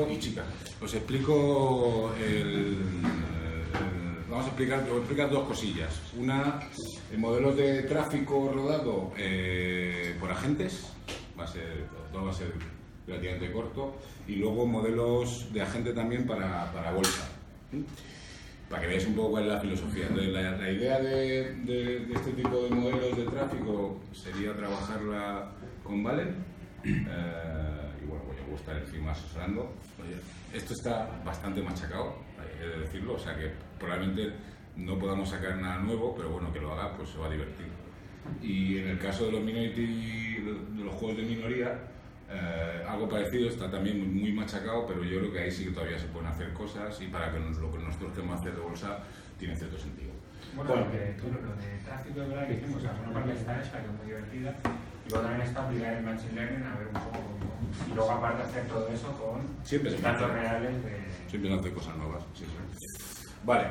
explico, y chica, os explico vamos a explicar dos cosillas. Una, modelos de tráfico rodado por agentes, todo va a ser relativamente corto, y luego modelos de agente también para bolsa, para que veáis un poco cuál es la filosofía. Entonces, la idea de este tipo de modelos de tráfico sería trabajarla con Valen, y bueno, voy a estar encima asesorando. Esto está bastante machacado, he de decirlo, o sea que probablemente no podamos sacar nada nuevo, pero bueno, que lo haga, pues se va a divertir. Y en el caso de los minority, de los juegos de minoría, algo parecido, está también muy machacado, pero yo creo que ahí sí que todavía se pueden hacer cosas, y para que lo que nosotros queremos hacer de bolsa tiene cierto sentido. Bueno, lo de tráfico de verdad que hicimos, una parte está hecha, que es muy divertida, y luego también está aplicar el Machine Learning a ver un poco cómo, y luego aparte hacer todo eso con datos reales de... Siempre se hacen cosas nuevas, sí. Vale,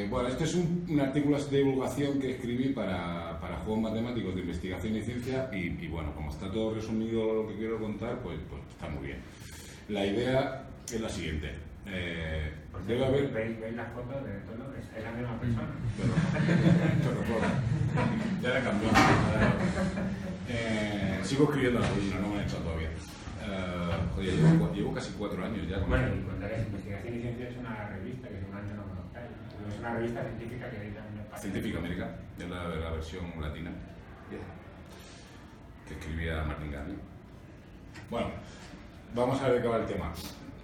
bueno, este es un artículo de divulgación que escribí para juegos matemáticos de investigación y ciencia, y bueno, como está todo resumido lo que quiero contar, pues está muy bien. La idea es la siguiente. Debe haber... ¿Veis las fotos de todo? Es la misma persona. Ya la cambió. Sigo escribiendo la columna, no me han echado todavía. Joder, llevo casi 4 años ya. Bueno, y contarles, Investigación y Ciencia es una revista que seguramente no conozcáis. Es una revista científica que edita en España. Científica América, es la versión latina, que escribía Martín Gandhi. Bueno, vamos a ver de qué va el tema.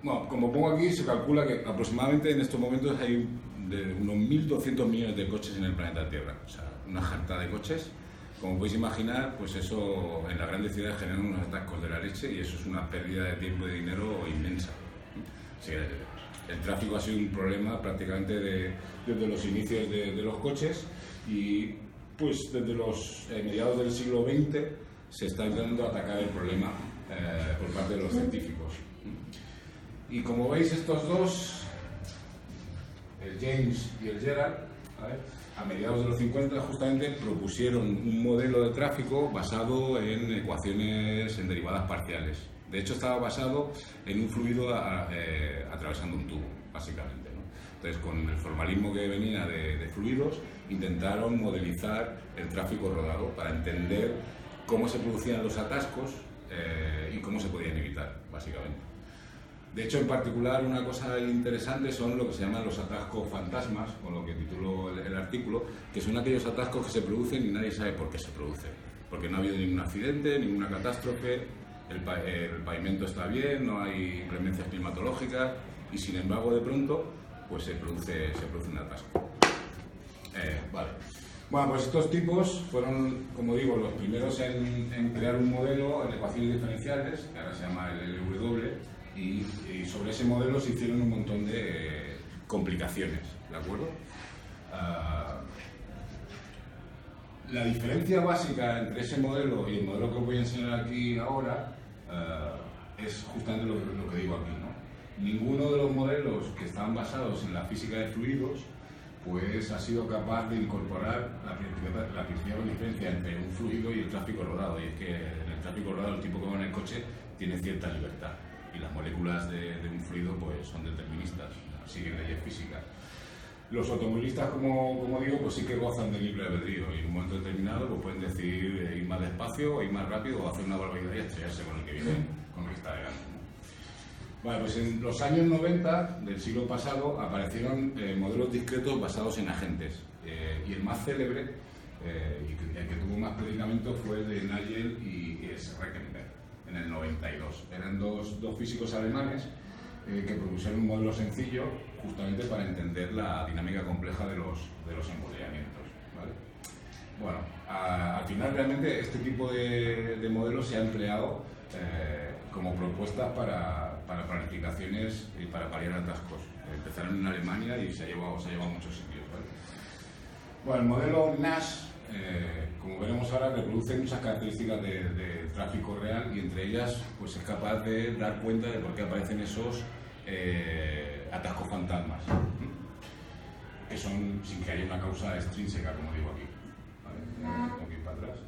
Bueno, como pongo aquí, se calcula que aproximadamente en estos momentos hay de unos 1.200 millones de coches en el planeta Tierra. O sea, una jarta de coches. Como podéis imaginar, pues eso en las grandes ciudades genera unos atascos de la leche, y eso es una pérdida de tiempo y de dinero inmensa. O sea, el tráfico ha sido un problema prácticamente desde los inicios de los coches, y pues desde los mediados del siglo XX se está intentando atacar el problema por parte de los científicos. Y como veis, estos dos, el James y el Gerald, a mediados de los 50 justamente propusieron un modelo de tráfico basado en ecuaciones en derivadas parciales. De hecho, estaba basado en un fluido atravesando un tubo, básicamente, ¿no? Entonces, con el formalismo que venía de fluidos, intentaron modelizar el tráfico rodado para entender cómo se producían los atascos y cómo se podían evitar, básicamente. De hecho, en particular, una cosa interesante son lo que se llaman los atascos fantasmas, con lo que titulo el artículo, que son aquellos atascos que se producen y nadie sabe por qué se producen. Porque no ha habido ningún accidente, ninguna catástrofe, el pavimento está bien, no hay inclemencias climatológicas, y sin embargo, de pronto, pues se produce un atasco. Vale. Bueno, pues estos tipos fueron, como digo, los primeros en crear un modelo en ecuaciones diferenciales, que ahora se llama el LW, y sobre ese modelo se hicieron un montón de complicaciones, ¿de acuerdo? La diferencia básica entre ese modelo y el modelo que os voy a enseñar aquí ahora es justamente lo que digo aquí, ¿no? Ninguno de los modelos que estaban basados en la física de fluidos pues ha sido capaz de incorporar la principal diferencia entre un fluido y el tráfico rodado, y es que en el tráfico rodado el tipo que va en el coche tiene cierta libertad, y las moléculas de un fluido pues son deterministas, siguen leyes físicas. Los automovilistas, como digo, pues sí que gozan de libre albedrío, y en un momento determinado pues pueden decidir ir más despacio o ir más rápido, o hacer una barbaridad y estrellarse con el que viene, con el que está delante. Bueno, pues en los años 90 del siglo pasado aparecieron modelos discretos basados en agentes, y el más célebre y el que tuvo más predicamento fue el de Nagel y S. Reckenberg en el 92. Eran dos físicos alemanes que propusieron un modelo sencillo justamente para entender la dinámica compleja de los embotellamientos, ¿vale? Bueno, al final realmente este tipo de modelos se ha empleado como propuestas para planificaciones y para paliar atascos. Empezaron en Alemania y se ha llevado a muchos sitios, ¿vale? Bueno, el modelo Nash, como veremos ahora, reproduce muchas características de tráfico real, y entre ellas pues es capaz de dar cuenta de por qué aparecen esos atascos fantasmas, que son sin que haya una causa extrínseca, como digo aquí, ¿vale? Tengo que ir para atrás.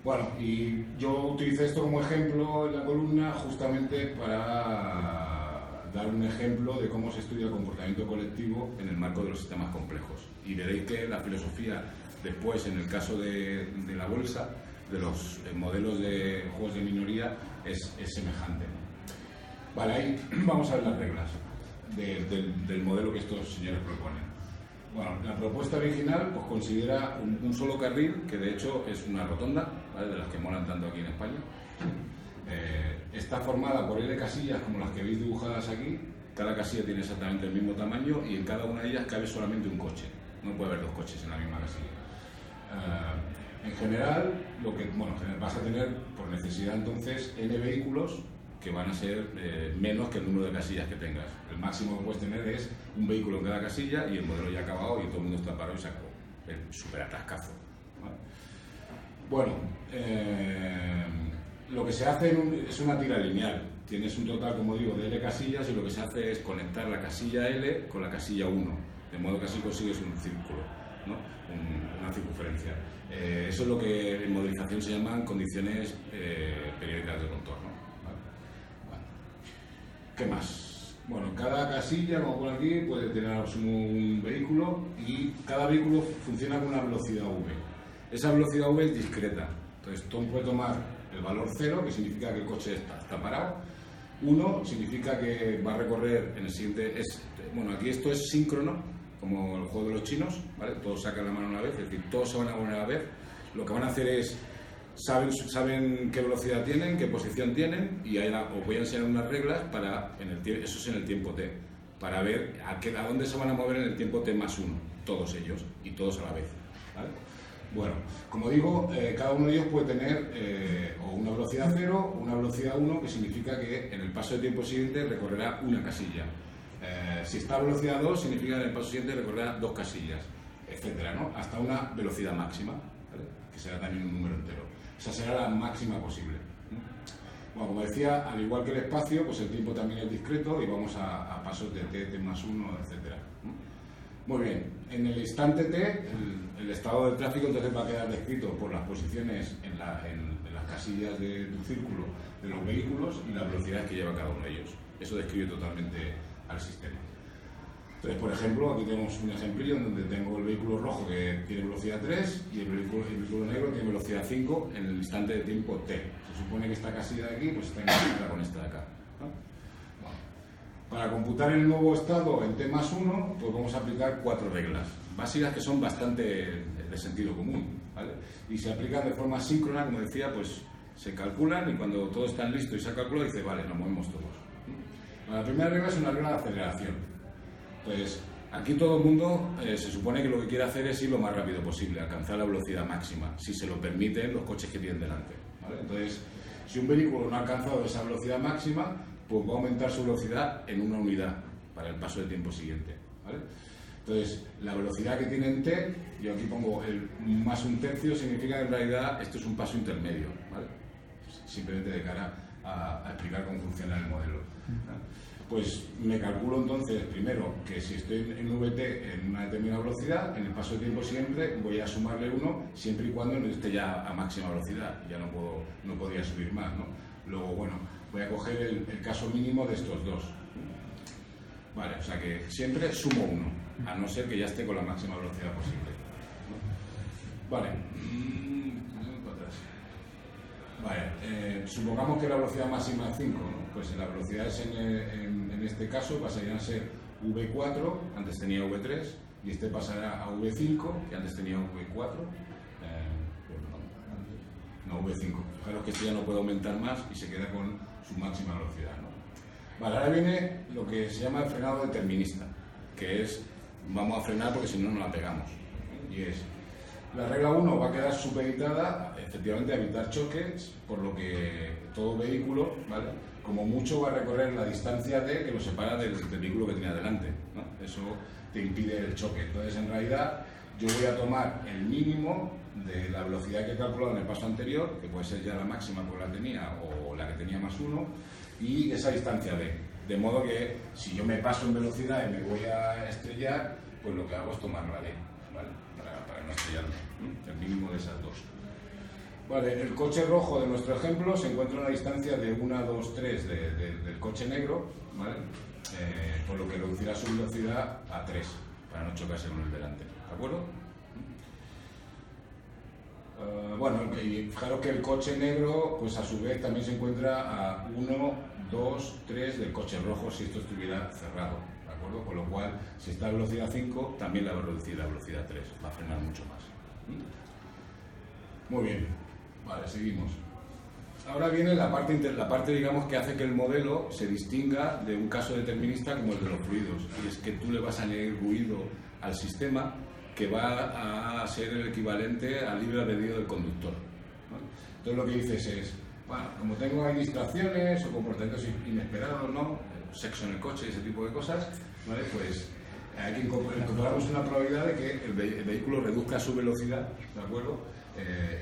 Bueno, y yo utilicé esto como ejemplo en la columna justamente para dar un ejemplo de cómo se estudia el comportamiento colectivo en el marco de los sistemas complejos. Y veréis que la filosofía después, en el caso de la bolsa, de los modelos de juegos de minoría, es semejante. Vale, ahí vamos a ver las reglas del modelo que estos señores proponen. Bueno, la propuesta original pues considera un solo carril, que de hecho es una rotonda, ¿vale?, de las que molan tanto aquí en España. Está formada por L casillas como las que veis dibujadas aquí. Cada casilla tiene exactamente el mismo tamaño y en cada una de ellas cabe solamente un coche. No puede haber dos coches en la misma casilla. En general, vas a tener por necesidad entonces N vehículos que van a ser menos que el número de casillas que tengas. El máximo que puedes tener es un vehículo en cada casilla y el modelo ya ha acabado y todo el mundo está parado y se acabó. El súper atascazo, ¿vale? Bueno, lo que se hace es una tira lineal. Tienes un total, como digo, de L casillas y lo que se hace es conectar la casilla L con la casilla 1, de modo que así consigues un círculo, ¿no? Una circunferencia. Eso es lo que en modelización se llaman condiciones periódicas del contorno. ¿Qué más? Bueno, cada casilla, como por aquí, puede tener un vehículo y cada vehículo funciona con una velocidad v. Esa velocidad v es discreta. Entonces, Tom puede tomar el valor 0, que significa que el coche está parado. 1 significa que va a recorrer en el siguiente... Bueno, aquí esto es síncrono, como el juego de los chinos, ¿vale? Todos sacan la mano a la vez, es decir, todos se van a poner a la vez. Lo que van a hacer es... Saben qué velocidad tienen, qué posición tienen y ahora os voy a enseñar unas reglas para, eso es en el tiempo t, para ver a dónde se van a mover en el tiempo t más 1, todos ellos y todos a la vez, ¿vale? Bueno, como digo, cada uno de ellos puede tener o una velocidad 0 o una velocidad 1, que significa que en el paso de tiempo siguiente recorrerá una casilla. Si está a velocidad 2, significa que en el paso siguiente recorrerá 2 casillas, etcétera, ¿no? Hasta una velocidad máxima, ¿vale?, que será también un número entero. Esa será la máxima posible. Bueno, como decía, al igual que el espacio, pues el tiempo también es discreto y vamos a pasos de t, t más 1, etc. Muy bien, en el instante t, el estado del tráfico entonces va a quedar descrito por las posiciones en las casillas de tu círculo de los vehículos y la velocidad que lleva cada uno de ellos. Eso describe totalmente al sistema. Entonces, por ejemplo, aquí tenemos un ejemplillo en donde tengo el vehículo rojo que tiene velocidad 3 y el vehículo negro tiene velocidad 5 en el instante de tiempo t. Se supone que esta casilla de aquí pues está enganchada con esta de acá, ¿no? Bueno, para computar el nuevo estado en t más 1, pues vamos a aplicar 4 reglas básicas que son bastante de sentido común, ¿vale? Y se aplican de forma síncrona, como decía, pues se calculan y cuando todos están listos y se ha calculado, dice, vale, nos movemos todos. Bueno, la primera regla es una regla de aceleración. Pues aquí todo el mundo se supone que lo que quiere hacer es ir lo más rápido posible, alcanzar la velocidad máxima, si se lo permiten los coches que tienen delante, ¿vale? Entonces, si un vehículo no ha alcanzado esa velocidad máxima, pues va a aumentar su velocidad en una unidad para el paso de tiempo siguiente, ¿vale? Entonces, la velocidad que tiene en t, yo aquí pongo el más 1/3, significa que en realidad esto es un paso intermedio, ¿vale? Simplemente de cara a explicar cómo funciona el modelo, ¿vale? Pues me calculo entonces, primero, que si estoy en VT en una determinada velocidad, en el paso de tiempo siguiente voy a sumarle 1 siempre y cuando no esté ya a máxima velocidad, ya no podría subir más, ¿no? Luego, bueno, voy a coger el caso mínimo de estos dos. Vale, o sea que siempre sumo 1, a no ser que ya esté con la máxima velocidad posible, ¿no? Vale. Vale, supongamos que la velocidad máxima es 5, ¿no? Pues la velocidad en este caso pasarían a ser V4, antes tenía V3, y este pasará a V5, que antes tenía V4, no V5. Fijaros que este ya no puede aumentar más y se queda con su máxima velocidad, ¿no? Vale, ahora viene lo que se llama el frenado determinista, que es, vamos a frenar porque si no, no la pegamos, y es... La regla 1 va a quedar supeditada, efectivamente, a evitar choques, por lo que todo vehículo, ¿vale?, como mucho va a recorrer la distancia t que lo separa del vehículo que tenía delante, ¿no? Eso te impide el choque. Entonces, en realidad, yo voy a tomar el mínimo de la velocidad que he calculado en el paso anterior, que puede ser ya la máxima porque la tenía o la que tenía más 1, y esa distancia d. De modo que si yo me paso en velocidad y me voy a estrellar, pues lo que hago es tomar la d, ¿vale? Para no estrellarme, el mínimo de esas dos. Vale, el coche rojo de nuestro ejemplo se encuentra a una distancia de 1, 2, 3 del coche negro, ¿vale? Por lo que reducirá su velocidad a 3 para no chocarse con el delante, ¿de acuerdo? Bueno, y fijaros que el coche negro, pues a su vez también se encuentra a 1, 2, 3 del coche rojo si esto estuviera cerrado, ¿de acuerdo? Con lo cual, si está a velocidad 5, también la va a reducir a velocidad 3, va a frenar mucho más. Muy bien, vale, seguimos. Ahora viene la parte, digamos, que hace que el modelo se distinga de un caso determinista como el de los fluidos, y es que tú le vas a añadir ruido al sistema que va a ser el equivalente al libre albedrío del conductor, ¿vale? Entonces lo que dices es, bueno, como tengo ahí distracciones o comportamientos inesperados, ¿no? Sexo en el coche y ese tipo de cosas, ¿vale? Pues hay que incorporamos una probabilidad de que el vehículo reduzca su velocidad, ¿de acuerdo?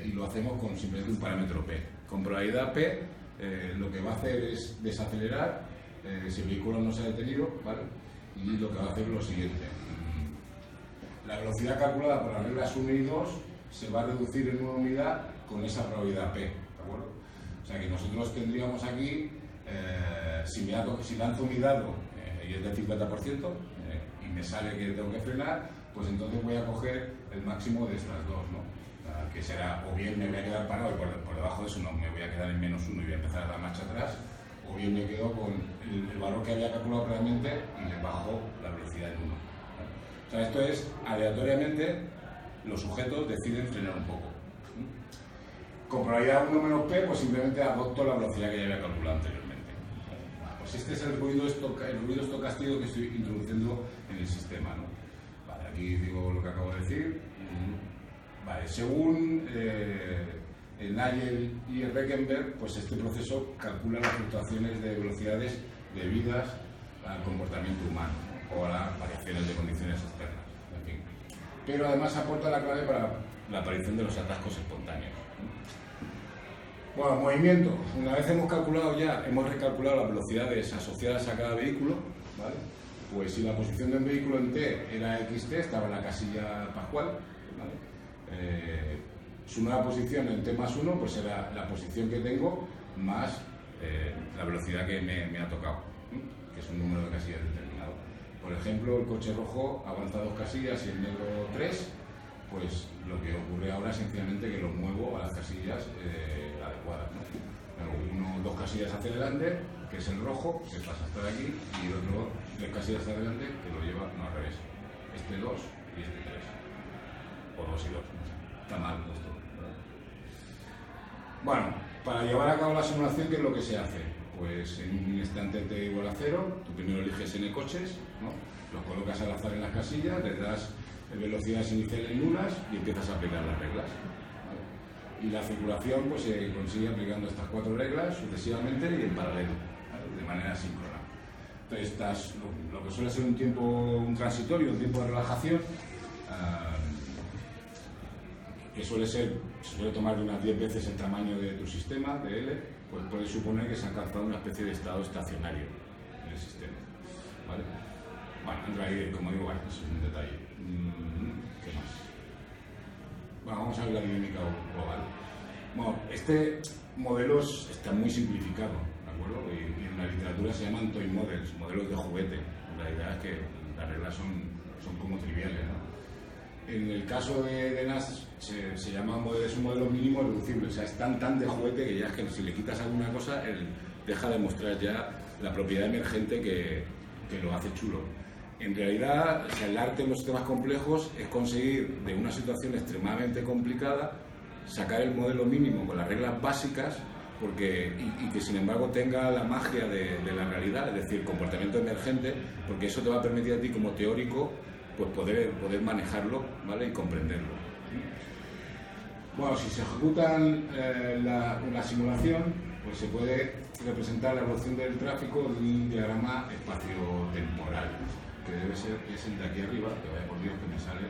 Y lo hacemos con simplemente un parámetro P. Con probabilidad P, lo que va a hacer es desacelerar si el vehículo no se ha detenido, ¿vale? Y lo que va a hacer es lo siguiente. La velocidad calculada por las reglas 1 y 2 se va a reducir en una unidad con esa probabilidad P, ¿de acuerdo? O sea que nosotros tendríamos aquí, si lanzo mi dado y es del 50% y me sale que tengo que frenar, pues entonces voy a coger el máximo de estas dos, ¿no? Que será, o bien me voy a quedar parado y por debajo de eso no, me voy a quedar en -1 y voy a empezar a dar marcha atrás, o bien me quedo con el valor que había calculado previamente y le bajo la velocidad en 1. O sea, esto es, aleatoriamente, los sujetos deciden frenar un poco. Con probabilidad 1 menos P, pues simplemente adopto la velocidad que ya había calculado anteriormente. Pues este es el ruido estocástico que estoy introduciendo en el sistema, ¿no? Vale, aquí digo lo que acabo de decir. Vale, según Nagel y Reckenberg, pues este proceso calcula las fluctuaciones de velocidades debidas al comportamiento humano o a las variaciones de condiciones externas, en fin. Pero además aporta la clave para la aparición de los atascos espontáneos. Bueno, movimiento. Una vez hemos recalculado las velocidades asociadas a cada vehículo, ¿vale? Pues si la posición de un vehículo en T era XT, estaba en la casilla pascual, ¿vale? Su nueva posición en T más 1 pues será la posición que tengo más la velocidad que me ha tocado, que es un número de casillas determinado. Por ejemplo, el coche rojo avanza 2 casillas y el negro 3, pues lo que ocurre ahora es sencillamente que lo muevo a las casillas adecuadas, ¿no? 2 casillas hacia adelante, que es el rojo, que pasa hasta aquí, y el otro 3 casillas hacia adelante, que lo lleva al revés. Este 2 y este 3. O 2 y 2, no sé. Está mal esto. Bueno, para llevar a cabo la simulación, ¿qué es lo que se hace? Pues en un instante T igual a 0, tú primero eliges N coches, ¿no? Los colocas al azar en las casillas, le das velocidades iniciales nulas y empiezas a aplicar las reglas, ¿vale? Y la circulación pues se consigue aplicando estas 4 reglas sucesivamente y en paralelo, ¿vale? De manera síncrona. Entonces, lo que suele ser un transitorio, un tiempo de relajación, que se suele tomar de unas 10 veces el tamaño de tu sistema, de L, pues puede suponer que se ha alcanzado una especie de estado estacionario en el sistema, ¿vale? Bueno, en realidad, como digo, bueno, eso es un detalle. ¿Qué más? Bueno, vamos a ver la dinámica global. Bueno, este modelo está muy simplificado, ¿de acuerdo? Y en la literatura se llaman toy models, modelos de juguete. La idea es que las reglas son como triviales, ¿no? En el caso de NAS se llama es un modelo mínimo reducible, o sea, es tan de juguete que ya es que si le quitas alguna cosa, él deja de mostrar ya la propiedad emergente que lo hace chulo. En realidad, o sea, el arte en los sistemas complejos es conseguir de una situación extremadamente complicada sacar el modelo mínimo con las reglas básicas y que sin embargo tenga la magia de la realidad, es decir, comportamiento emergente, porque eso te va a permitir a ti como teórico pues poder manejarlo, ¿vale? Y comprenderlo. Bueno, si se ejecuta la simulación, pues se puede representar la evolución del tráfico en un diagrama espacio-temporal, que debe ser el de aquí arriba, que vaya por Dios que me sale.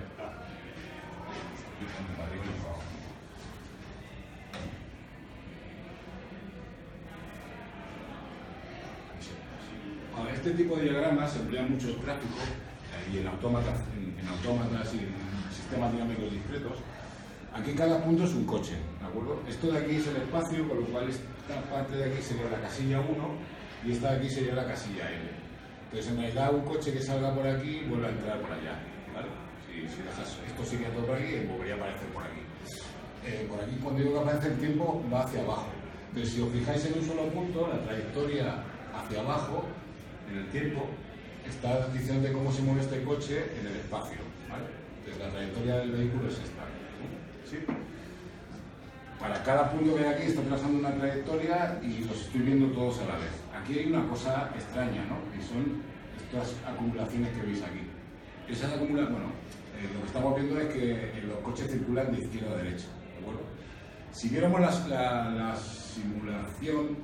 Bueno, este tipo de diagramas se emplea mucho en tráfico y en autómatas y en sistemas dinámicos discretos, Aquí cada punto es un coche, ¿de acuerdo? Esto de aquí es el espacio, con lo cual esta parte de aquí sería la casilla 1 y esta de aquí sería la casilla L. Entonces, en realidad, un coche que salga por aquí vuelve a entrar por allá, ¿vale? Si dejas esto sigue todo por aquí, volvería a aparecer por aquí. Por aquí, cuando digo que aparece el tiempo, va hacia abajo. Entonces, si os fijáis en un solo punto, la trayectoria hacia abajo, en el tiempo, está diciendo cómo se mueve este coche en el espacio, ¿vale? Entonces, la trayectoria del vehículo es esta, ¿sí? Para cada punto que hay aquí está trazando una trayectoria y los estoy viendo todos a la vez. Aquí hay una cosa extraña, ¿no? Y son estas acumulaciones que veis aquí. Esas acumulaciones, bueno, lo que estamos viendo es que los coches circulan de izquierda a derecha, ¿de acuerdo? Si viéramos la simulación,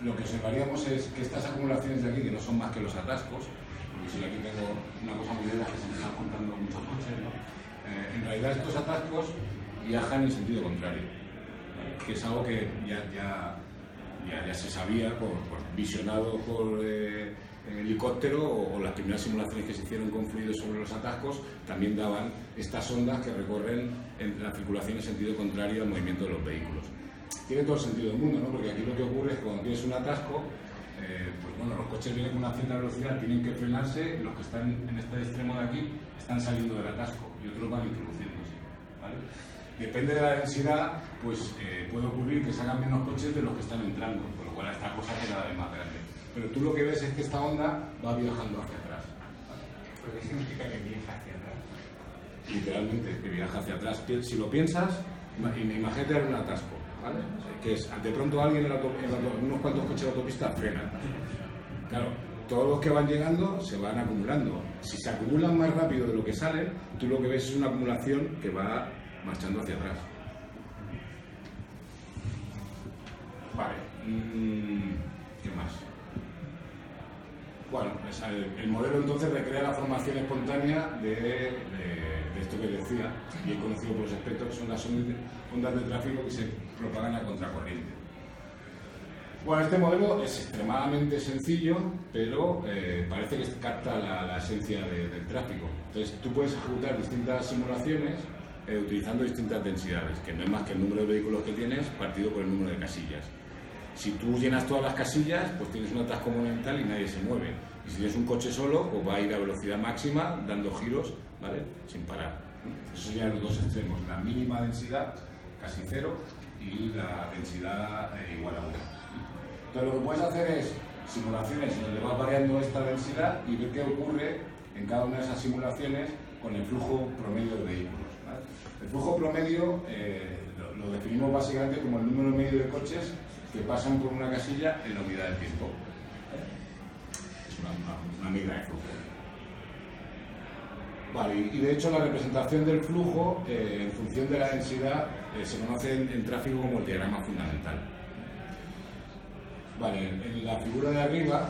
lo que observaríamos es que estas acumulaciones de aquí, que no son más que los atascos, porque si aquí tengo una cosa muy buena que se me están juntando muchos coches, ¿no? En realidad estos atascos viajan en sentido contrario, ¿vale? Que es algo que ya se sabía, visionado por helicóptero o las primeras simulaciones que se hicieron con fluidos sobre los atascos también daban estas ondas que recorren en la circulación en sentido contrario al movimiento de los vehículos. Tiene todo el sentido del mundo, ¿no? Porque aquí lo que ocurre es que cuando tienes un atasco, pues bueno, los coches vienen con una cierta velocidad, tienen que frenarse, los que están en este extremo de aquí están saliendo del atasco y otros van introduciéndose, ¿vale? Depende de la densidad, pues puede ocurrir que salgan menos coches de los que están entrando, con lo cual esta cosa queda más grande. Pero tú lo que ves es que esta onda va viajando hacia atrás, ¿vale? ¿Qué significa que viaja hacia atrás? Literalmente, que viaja hacia atrás. Si lo piensas, imagínate un atasco, ¿vale? Que es, de pronto alguien unos cuantos coches de autopista frenan. Claro, todos los que van llegando se van acumulando. Si se acumulan más rápido de lo que salen, tú lo que ves es una acumulación que va marchando hacia atrás. Vale. ¿Qué más? Bueno, el modelo entonces recrea la formación espontánea de esto que decía, y es conocido por los expertos, que son las ondas de tráfico que se propagan a contracorriente. Bueno, este modelo es extremadamente sencillo, pero parece que capta la esencia del tráfico. Entonces, tú puedes ejecutar distintas simulaciones utilizando distintas densidades, que no es más que el número de vehículos que tienes partido por el número de casillas. Si tú llenas todas las casillas, pues tienes un atasco monumental y nadie se mueve. Y si tienes un coche solo, pues va a ir a velocidad máxima, dando giros, ¿vale? Sin parar. Esos serían los dos extremos, la mínima densidad, casi cero, y la densidad igual a 1. Entonces lo que puedes hacer es simulaciones en donde vas variando esta densidad y ver qué ocurre en cada una de esas simulaciones con el flujo promedio de vehículos, ¿vale? El flujo promedio lo definimos básicamente como el número medio de coches que pasan por una casilla en la unidad de tiempo. Es una medida de flujo. Vale, y de hecho la representación del flujo en función de la densidad se conoce en tráfico como el diagrama fundamental. Vale, en la figura de arriba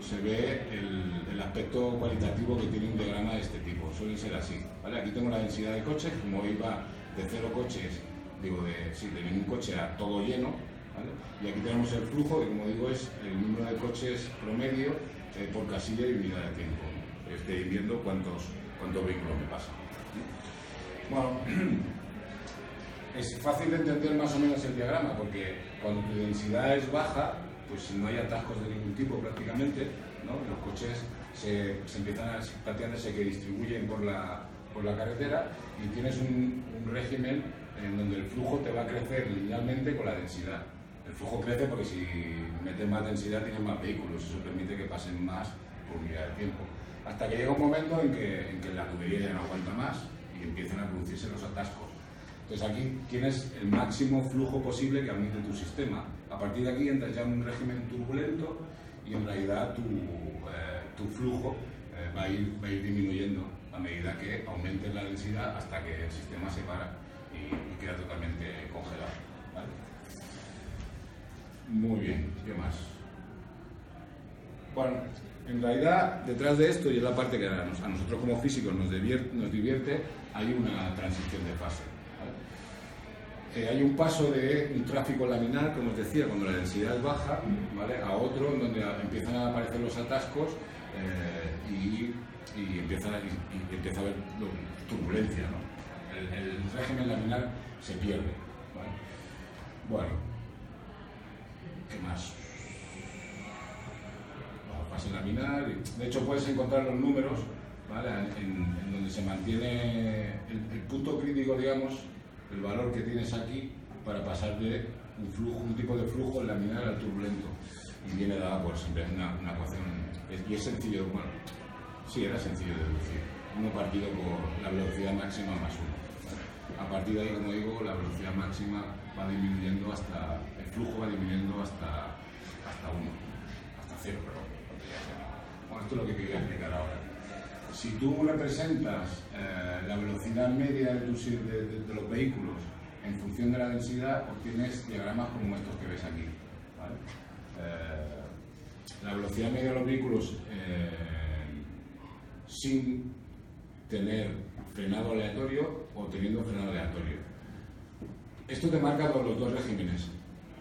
se ve el aspecto cualitativo que tiene un diagrama de este tipo, suele ser así, ¿vale? Aquí tengo la densidad de coches, como iba de 0 coches, de ningún coche a todo lleno, ¿vale? Y aquí tenemos el flujo, que como digo es el número de coches promedio por casilla y unidad de tiempo, ¿no? Estoy viendo cuántos vehículos me pasan. Bueno, es fácil de entender más o menos el diagrama, porque cuando tu densidad es baja, pues no hay atascos de ningún tipo prácticamente, ¿no? Los coches se distribuyen por la carretera y tienes un régimen en donde el flujo te va a crecer linealmente con la densidad. El flujo crece porque si metes más densidad tienes más vehículos, eso permite que pasen más por unidad de tiempo. Hasta que llega un momento en que la tubería ya no aguanta más y empiezan a producirse los atascos. Entonces aquí tienes el máximo flujo posible que admite tu sistema. A partir de aquí entras ya en un régimen turbulento y en realidad tu flujo va a ir disminuyendo a medida que aumentes la densidad hasta que el sistema se para y queda totalmente congelado, ¿vale? Muy bien, ¿qué más? Bueno, en realidad detrás de esto, y es la parte que a nosotros como físicos nos divierte, hay una transición de fase. Hay un paso de un tráfico laminar, como os decía, cuando la densidad es baja, ¿vale? A otro en donde empiezan a aparecer los atascos y empieza a haber turbulencia, ¿no? el régimen laminar se pierde. ¿Vale? Bueno, ¿qué más? Fase laminar. De hecho, puedes encontrar los números, ¿vale? en donde se mantiene el punto crítico, digamos, el valor que tienes aquí para pasar de un tipo de flujo laminar al turbulento. Y viene dada por siempre una ecuación. Y es sencillo, bueno, sí, era sencillo de deducir. 1 partido por la velocidad máxima más 1. ¿Vale? A partir de ahí, como digo, la velocidad máxima va disminuyendo hasta, el flujo va disminuyendo hasta 1, hasta 0, perdón. Bueno, esto es lo que quería explicar ahora. Si tú representas la velocidad media de los vehículos en función de la densidad, obtienes diagramas como estos que ves aquí. ¿Vale? La velocidad media de los vehículos sin tener frenado aleatorio o teniendo frenado aleatorio. Esto te marca los dos regímenes.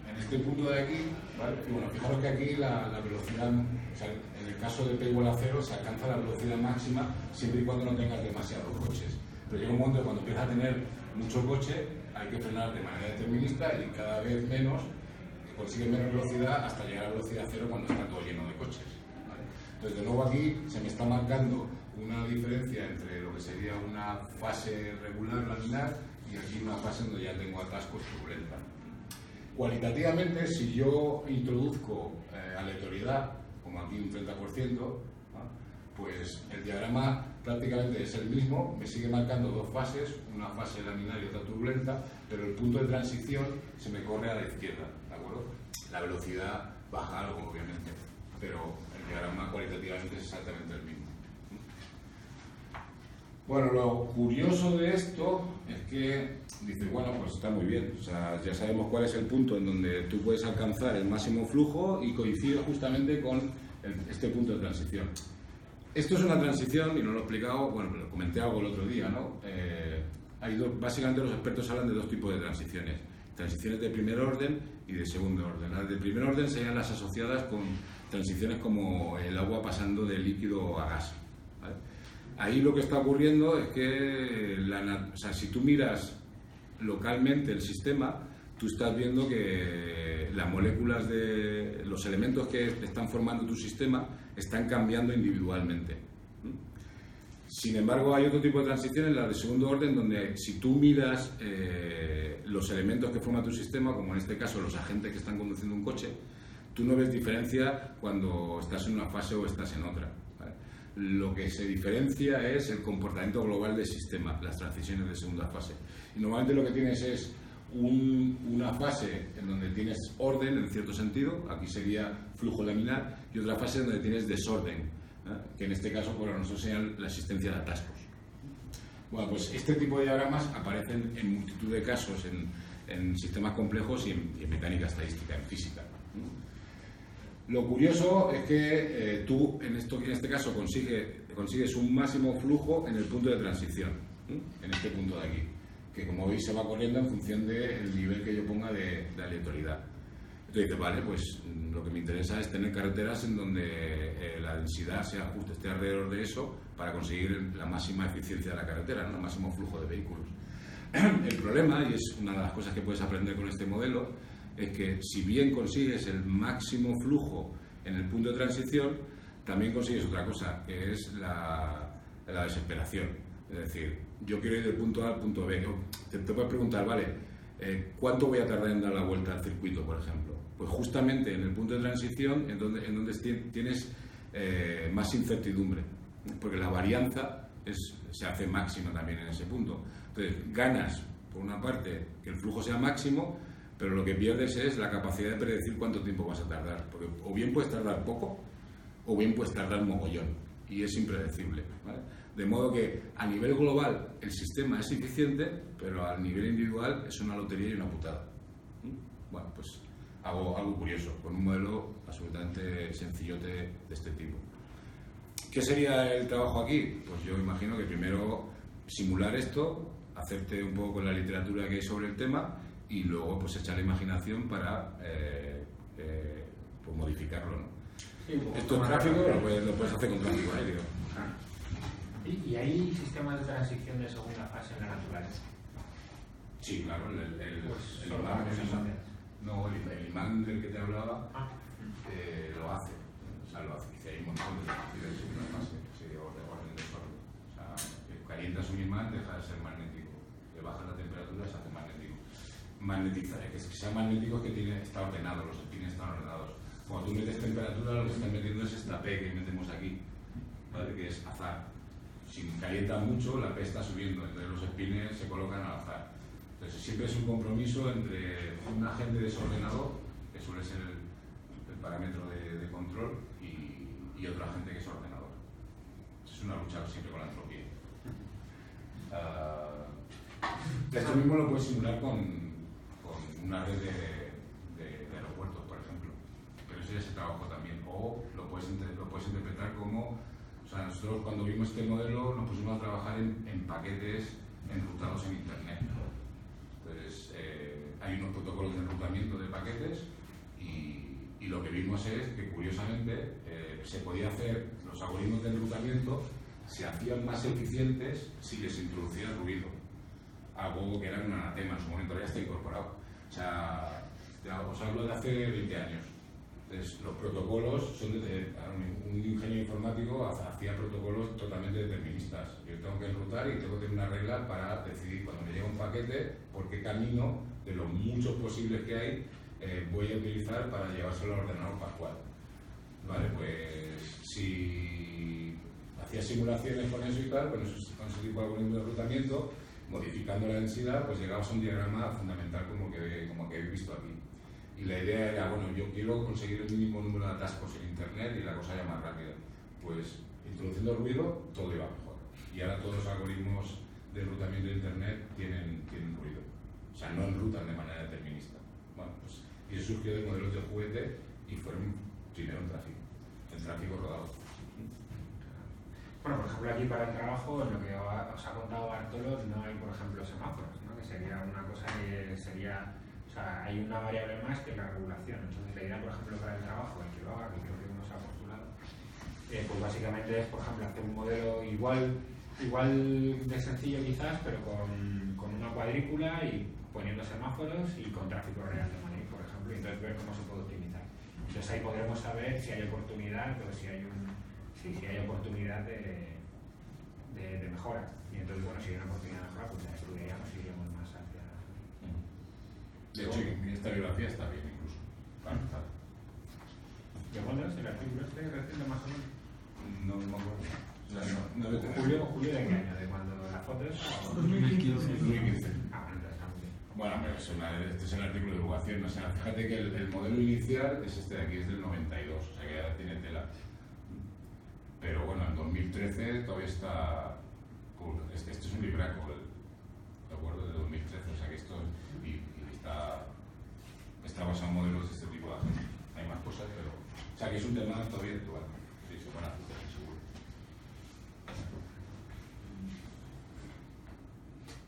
En este punto de aquí, ¿vale? Y bueno, fijaros que aquí la velocidad, o sea, en el caso de P igual a 0, se alcanza la velocidad máxima siempre y cuando no tengas demasiados coches. Pero llega un momento cuando empiezas a tener mucho coche, hay que frenar de manera determinista y cada vez menos, consigues menos velocidad hasta llegar a velocidad 0 cuando está todo lleno de coches. ¿Vale? Entonces, de nuevo aquí se me está marcando una diferencia entre lo que sería una fase regular laminar y aquí una fase donde ya tengo atascos turbulenta. Cualitativamente, si yo introduzco aleatoriedad, como aquí un 30%, ¿no? Pues el diagrama prácticamente es el mismo, me sigue marcando dos fases, una fase laminar y otra turbulenta, pero el punto de transición se me corre a la izquierda, ¿de acuerdo? La velocidad baja algo, obviamente, pero el diagrama cualitativamente es exactamente el mismo. Bueno, lo curioso de esto es que dices, bueno, pues está muy bien, o sea, ya sabemos cuál es el punto en donde tú puedes alcanzar el máximo flujo y coincide justamente con este punto de transición. Esto es una transición, y no lo he explicado, bueno, lo comenté algo el otro día, ¿no? Básicamente los expertos hablan de dos tipos de transiciones. Transiciones de primer orden y de segundo orden. Las de primer orden serían las asociadas con transiciones como el agua pasando de líquido a gas. ¿Vale? Ahí lo que está ocurriendo es que, o sea, si tú miras localmente el sistema, tú estás viendo que las moléculas de los elementos que están formando tu sistema están cambiando individualmente. Sin embargo, hay otro tipo de transiciones, las de segundo orden, donde si tú miras los elementos que forman tu sistema, como en este caso los agentes que están conduciendo un coche, tú no ves diferencia cuando estás en una fase o estás en otra. ¿Vale? Lo que se diferencia es el comportamiento global del sistema, las transiciones de segunda fase. Y normalmente lo que tienes es una fase en donde tienes orden, en cierto sentido, aquí sería flujo laminar, y otra fase donde tienes desorden, que en este caso para nosotros serían la existencia de atascos. Bueno, pues este tipo de diagramas aparecen en multitud de casos en sistemas complejos y en mecánica estadística, en física. Lo curioso es que tú en este caso consigues un máximo flujo en el punto de transición, en este punto de aquí, que como veis se va corriendo en función del nivel que yo ponga de aleatoriedad. Entonces dices, vale, pues lo que me interesa es tener carreteras en donde la densidad esté alrededor de eso para conseguir la máxima eficiencia de la carretera, ¿no? El máximo flujo de vehículos. El problema, y es una de las cosas que puedes aprender con este modelo, es que si bien consigues el máximo flujo en el punto de transición, también consigues otra cosa, que es la desesperación. Es decir, yo quiero ir del punto A al punto B. Te puedes preguntar, vale, ¿cuánto voy a tardar en dar la vuelta al circuito, por ejemplo? Pues justamente en el punto de transición en donde tienes más incertidumbre, porque la varianza se hace máxima también en ese punto. Entonces, ganas, por una parte, que el flujo sea máximo, pero lo que pierdes es la capacidad de predecir cuánto tiempo vas a tardar, porque o bien puedes tardar poco, o bien puedes tardar mogollón, y es impredecible, ¿vale? De modo que a nivel global el sistema es eficiente, pero a nivel individual es una lotería y una putada. Bueno, pues hago algo curioso, con un modelo absolutamente sencillote de este tipo. ¿Qué sería el trabajo aquí? Pues yo imagino que primero simular esto, hacerte un poco con la literatura que hay sobre el tema y luego pues echar la imaginación para pues modificarlo, ¿no? Sí, esto es tráfico, lo puedes hacer con tráfico aéreo. ¿Y hay sistemas de transición de segunda fase en la naturaleza? Sí, claro, el imán del que te hablaba lo hace. O sea, lo hace. Dice, hay un montón de transiciones de segunda fase, de orden de desorden. O sea, calientas un imán, deja de ser magnético. Le bajas la temperatura, se hace magnético. Magnetizar, que sea magnético es que está ordenado, los espines están ordenados. Cuando tú metes temperatura, lo que estás metiendo es esta P que metemos aquí, ¿vale? Que es azar. Si calienta mucho, la P está subiendo, entonces los espines se colocan al azar. Entonces siempre es un compromiso entre un agente desordenador, que suele ser el parámetro de control, y otro agente que es ordenador. Es una lucha siempre con la entropía. Esto mismo lo puedes simular con una red de aeropuertos, por ejemplo, pero eso ya se trabajó también. O lo puedes interpretar como, o sea, nosotros cuando vimos este modelo nos pusimos a trabajar en paquetes enrutados en Internet. Entonces, hay unos protocolos de enrutamiento de paquetes y lo que vimos es que, curiosamente, se podía hacer, los algoritmos de enrutamiento se hacían más eficientes si les introducía ruido. Algo que era un anatema, en su momento ya está incorporado. O sea, os hablo de hace 20 años. Entonces, los protocolos son un ingeniero informático hacía protocolos totalmente deterministas. Yo tengo que enrutar y tengo que tener una regla para decidir cuando me llega un paquete por qué camino de los muchos posibles que hay voy a utilizar para llevárselo al ordenador pascual. Vale, pues si hacía simulaciones con eso y tal, con ese tipo de algoritmo de enrutamiento, modificando la densidad, pues llegabas a un diagrama fundamental como que habéis visto aquí. Y la idea era, bueno, yo quiero conseguir el mínimo número de atascos en Internet y la cosa ya más rápida. Pues introduciendo ruido, todo iba mejor. Y ahora todos los algoritmos de enrutamiento de Internet tienen ruido. O sea, no enrutan de manera determinista. Bueno, pues, y eso surgió de modelos de juguete y fueron primero en tráfico rodado. Bueno, por ejemplo, aquí para el trabajo, en lo que os ha contado Bartolo, no hay, por ejemplo, semáforos, ¿no? Que sería una cosa que sería... O sea, hay una variable más que es la regulación. Entonces, la idea, por ejemplo, para el trabajo, el que lo haga, que creo que uno se ha postulado, pues básicamente es, por ejemplo, hacer un modelo igual de sencillo quizás, pero con una cuadrícula y poniendo semáforos y con tráfico real de manejo, por ejemplo, y entonces ver cómo se puede optimizar. Entonces ahí podremos saber si hay oportunidad o si hay oportunidad de mejora. Y entonces, bueno, si hay una oportunidad de mejora, pues ya estudiaríamos y iríamos más hacia... De hecho, en esta biografía está bien incluso. Para empezar. ¿De cuándo es el artículo este reciente más o menos? No me acuerdo. O sea, ¿Julio de qué año? ¿De cuando la foto es? 2015. Ah, bueno, entonces está muy bien. Bueno, pero este es el artículo de divulgación. O sea, fíjate que el modelo inicial es este de aquí, es del 92. O sea, que ya tiene tela. Pero bueno, en 2013 todavía está... Esto es un libraco, ¿de acuerdo? De 2013, o sea que esto está basado en modelos de este tipo de agentes. Hay más cosas, pero... O sea que es un tema todavía actual. Sí, se van a hacer, seguro.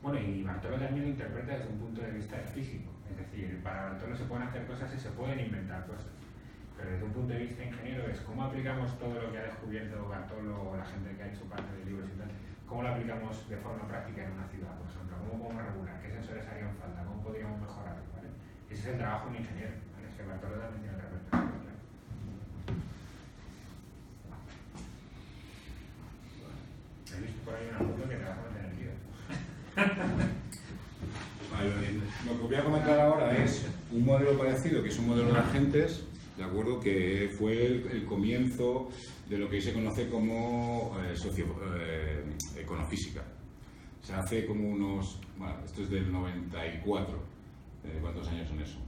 Bueno, y Bartolo también lo interpreta desde un punto de vista físico. Es decir, para Bartolo se pueden hacer cosas y se pueden inventar cosas. Pero desde un punto de vista ingeniero es cómo aplicamos todo lo que ha descubierto Bartolo o la gente que ha hecho parte de libros y tal, cómo lo aplicamos de forma práctica en una ciudad, por ejemplo, cómo podemos regular, qué sensores harían falta, cómo podríamos mejorarlo, ¿vale? Ese es el trabajo de un ingeniero, ¿vale? Es que Bartolo también tiene otra perspectiva, claro. He visto por ahí una foto que te vas a meter en el lío. Lo que voy a comentar ahora es un modelo parecido, que es un modelo de agentes, ¿de acuerdo? Que fue el comienzo de lo que hoy se conoce como econofísica. Se hace como unos... Bueno, esto es del 94. ¿Cuántos años son eso?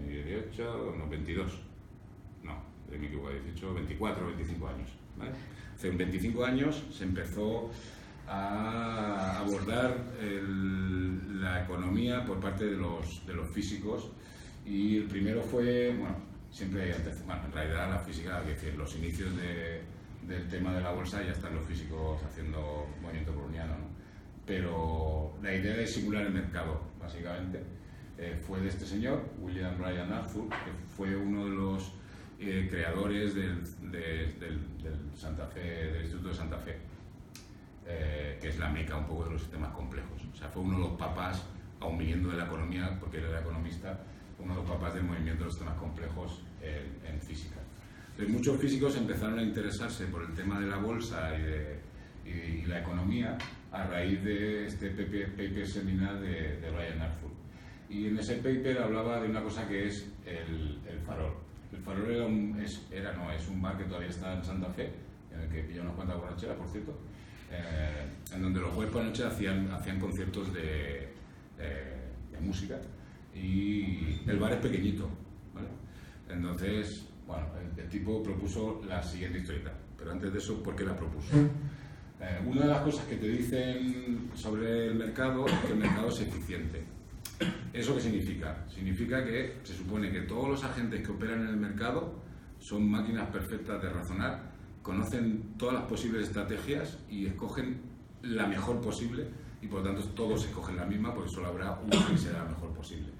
18, no, 22. No, me equivoco, 18, 24, 25 años. ¿Vale? Hace 25 años se empezó a abordar la economía por parte de los físicos, y el primero fue, bueno, siempre, bueno, en realidad la física, es decir, los inicios del tema de la bolsa ya están los físicos haciendo movimiento browniano, ¿no? Pero la idea de simular el mercado, básicamente, fue de este señor, William Bryan Arthur, que fue uno de los creadores del Santa Fe, del Instituto de Santa Fe. que es la meca un poco de los sistemas complejos. O sea, fue uno de los papás, aún viniendo de la economía, porque él era economista, uno de los papás del movimiento de los sistemas complejos en física. Entonces, muchos físicos empezaron a interesarse por el tema de la bolsa y la economía a raíz de este paper seminal de Brian Arthur. Y en ese paper hablaba de una cosa que es el Farol. El Farol es un bar que todavía está en Santa Fe, en el que pilló unas cuantas borracheras, por cierto, en donde los jueves por la noche hacían conciertos de música, y el bar es pequeñito, ¿vale? Entonces, bueno, el tipo propuso la siguiente historieta, pero antes de eso, ¿por qué la propuso? Una de las cosas que te dicen sobre el mercado es que el mercado es eficiente. ¿Eso qué significa? Significa que se supone que todos los agentes que operan en el mercado son máquinas perfectas de razonar, conocen todas las posibles estrategias y escogen la mejor posible, y por lo tanto todos escogen la misma porque solo habrá una que será la mejor posible.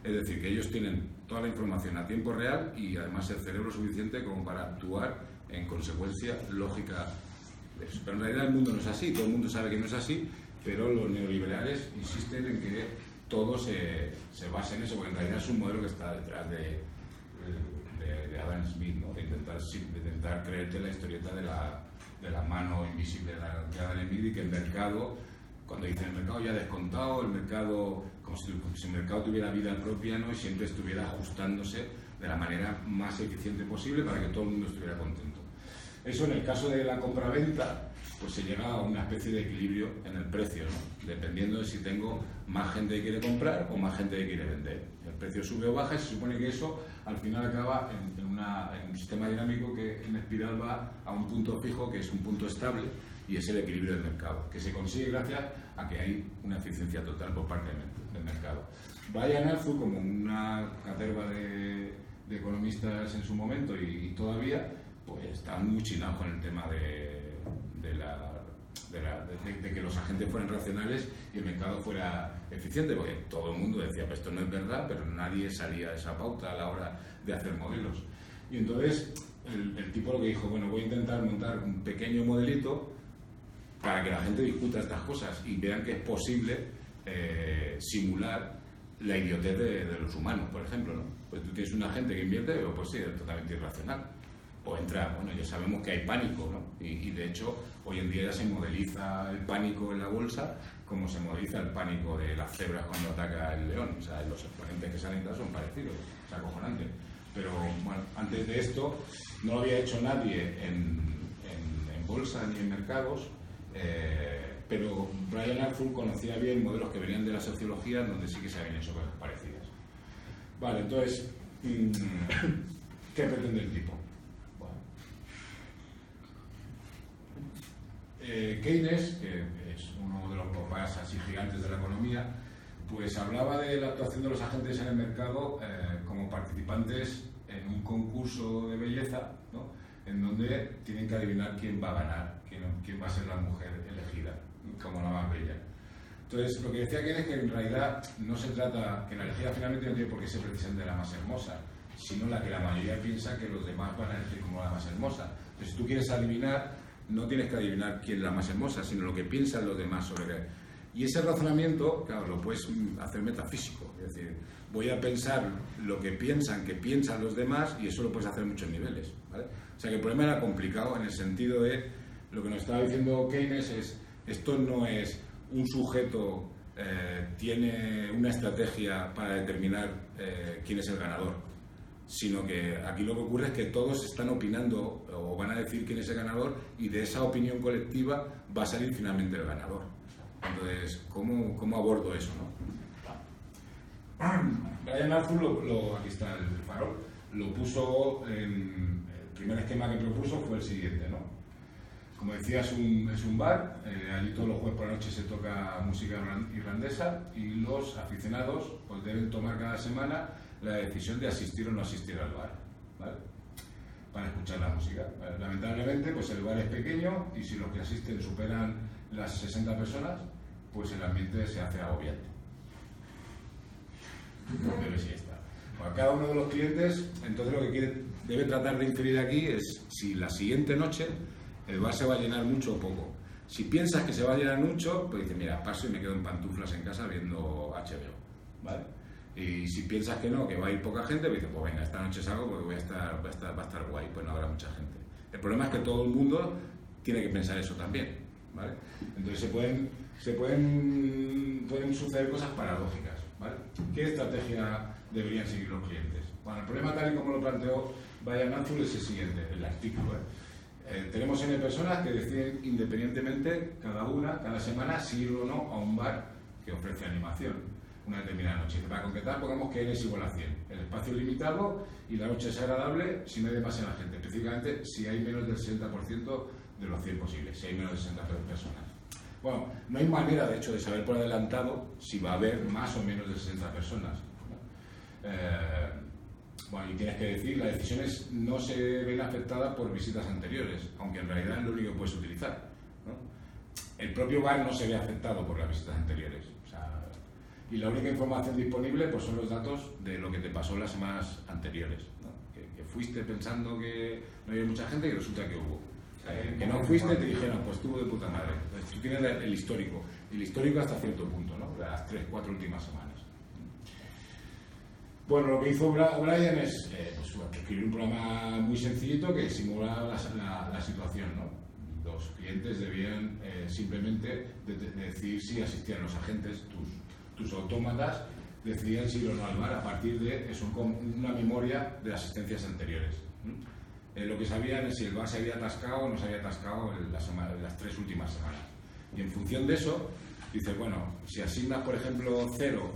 Es decir, que ellos tienen toda la información a tiempo real y además el cerebro suficiente como para actuar en consecuencia lógica de eso. Pero en realidad el mundo no es así, todo el mundo sabe que no es así, pero los neoliberales insisten en que todo se basa en eso, porque en realidad es un modelo que está detrás de Adam Smith, ¿no? de intentar creerte la historieta de la mano invisible de Adam Smith, y que el mercado, cuando dicen el mercado ya descontado, el mercado como si el mercado tuviera vida propia, ¿no? Y siempre estuviera ajustándose de la manera más eficiente posible para que todo el mundo estuviera contento. Eso en el caso de la compraventa, pues se llega a una especie de equilibrio en el precio, ¿no? Dependiendo de si tengo más gente que quiere comprar o más gente que quiere vender. El precio sube o baja y se supone que eso al final acaba en un sistema dinámico que en espiral va a un punto fijo, que es un punto estable, y es el equilibrio del mercado, que se consigue gracias a que hay una eficiencia total por parte del mercado. Brian Arthur, como una caterva de economistas en su momento y todavía, pues estaban muy chinados con el tema de que los agentes fueran racionales y el mercado fuera eficiente, porque todo el mundo decía, pues esto no es verdad, pero nadie salía de esa pauta a la hora de hacer modelos. Y entonces el tipo lo que dijo, bueno, voy a intentar montar un pequeño modelito para que la gente discuta estas cosas y vean que es posible simular la idiotez de los humanos, por ejemplo, ¿no? Pues tú tienes una gente que invierte, pero pues sí, es totalmente irracional. O entra, bueno, ya sabemos que hay pánico, ¿no? Y de hecho, hoy en día ya se modeliza el pánico en la bolsa como se modeliza el pánico de las cebras cuando ataca el león. O sea, los agentes que salen son parecidos, es acojonante. Pero bueno, antes de esto no lo había hecho nadie en bolsa ni en mercados, pero Brian Arthur conocía bien modelos que venían de la sociología donde sí que se habían hecho cosas parecidas. Vale, entonces, ¿qué pretende el tipo? Keynes, que es uno de los papás así gigantes de la economía, pues hablaba de la actuación de los agentes en el mercado como participantes en un concurso de belleza, ¿no? En donde tienen que adivinar quién va a ganar, quién va a ser la mujer elegida como la más bella. Entonces, lo que decía Keynes es que en realidad no se trata, que la elegida finalmente no tiene por qué ser precisamente la más hermosa, sino la que la mayoría piensa que los demás van a elegir como la más hermosa. Entonces, si tú quieres adivinar, no tienes que adivinar quién es la más hermosa, sino lo que piensan los demás sobre él. Y ese razonamiento, claro, lo puedes hacer metafísico. Es decir, voy a pensar lo que piensan los demás, y eso lo puedes hacer en muchos niveles, ¿vale? O sea que el problema era complicado en el sentido de lo que nos estaba diciendo Keynes es, esto no es un sujeto tiene una estrategia para determinar quién es el ganador, sino que aquí lo que ocurre es que todos están opinando o van a decir quién es el ganador, y de esa opinión colectiva va a salir finalmente el ganador. Entonces, ¿cómo abordo eso, no? Brian Arthur, aquí está el farol, lo puso, el primer esquema que propuso fue el siguiente, ¿no? Como decía, es un bar, allí todos los jueves por la noche se toca música irlandesa, y los aficionados pues deben tomar cada semana la decisión de asistir o no asistir al bar, ¿vale? Para escuchar la música. Lamentablemente, pues el bar es pequeño, y si los que asisten superan las 60 personas, pues el ambiente se hace agobiante. Pero sí está. Para cada uno de los clientes, entonces lo que debe tratar de inferir aquí es si la siguiente noche el bar se va a llenar mucho o poco. Si piensas que se va a llenar mucho, pues dices, mira, paso y me quedo en pantuflas en casa viendo HBO, ¿vale? Y si piensas que no, que va a ir poca gente, pues dices, pues venga, esta noche salgo porque va a estar guay, pues no habrá mucha gente. El problema es que todo el mundo tiene que pensar eso también, ¿vale? Entonces pueden suceder cosas paradójicas, ¿vale? ¿Qué estrategia deberían seguir los clientes? Bueno, el problema tal y como lo planteó Brian Arthur es el siguiente, el artículo, tenemos N personas que deciden independientemente cada semana si ir o no a un bar que ofrece animación una determinada noche. Para concretar, pongamos que N es igual a 100. El espacio es limitado y la noche es agradable si no hay demasiada gente, específicamente si hay menos del 60% de los 100 posibles, si hay menos de 60 personas. Bueno, no hay manera, de hecho, de saber por adelantado si va a haber más o menos de 60 personas. Bueno, y tienes que decir, las decisiones no se ven afectadas por visitas anteriores, aunque en realidad es lo único que puedes utilizar, ¿no? El propio bar no se ve afectado por las visitas anteriores. O sea, y la única información disponible pues, son los datos de lo que te pasó las semanas anteriores, ¿no? Que fuiste pensando que no había mucha gente y resulta que hubo. Que no fuiste, te dijeron, pues estuvo de puta madre. Entonces, tú tienes el histórico hasta cierto punto, ¿no? De las 3-4 últimas semanas. Bueno, lo que hizo Brian es escribir un programa muy sencillito que simula la situación, ¿no? Los clientes debían simplemente decidir si asistían los agentes, tus autómatas, decidían si ir o no al bar a partir de eso, con una memoria de asistencias anteriores. Lo que sabían es si el bar se había atascado o no se había atascado en las 3 últimas semanas. Y en función de eso, dices, bueno, si asignas, por ejemplo, 0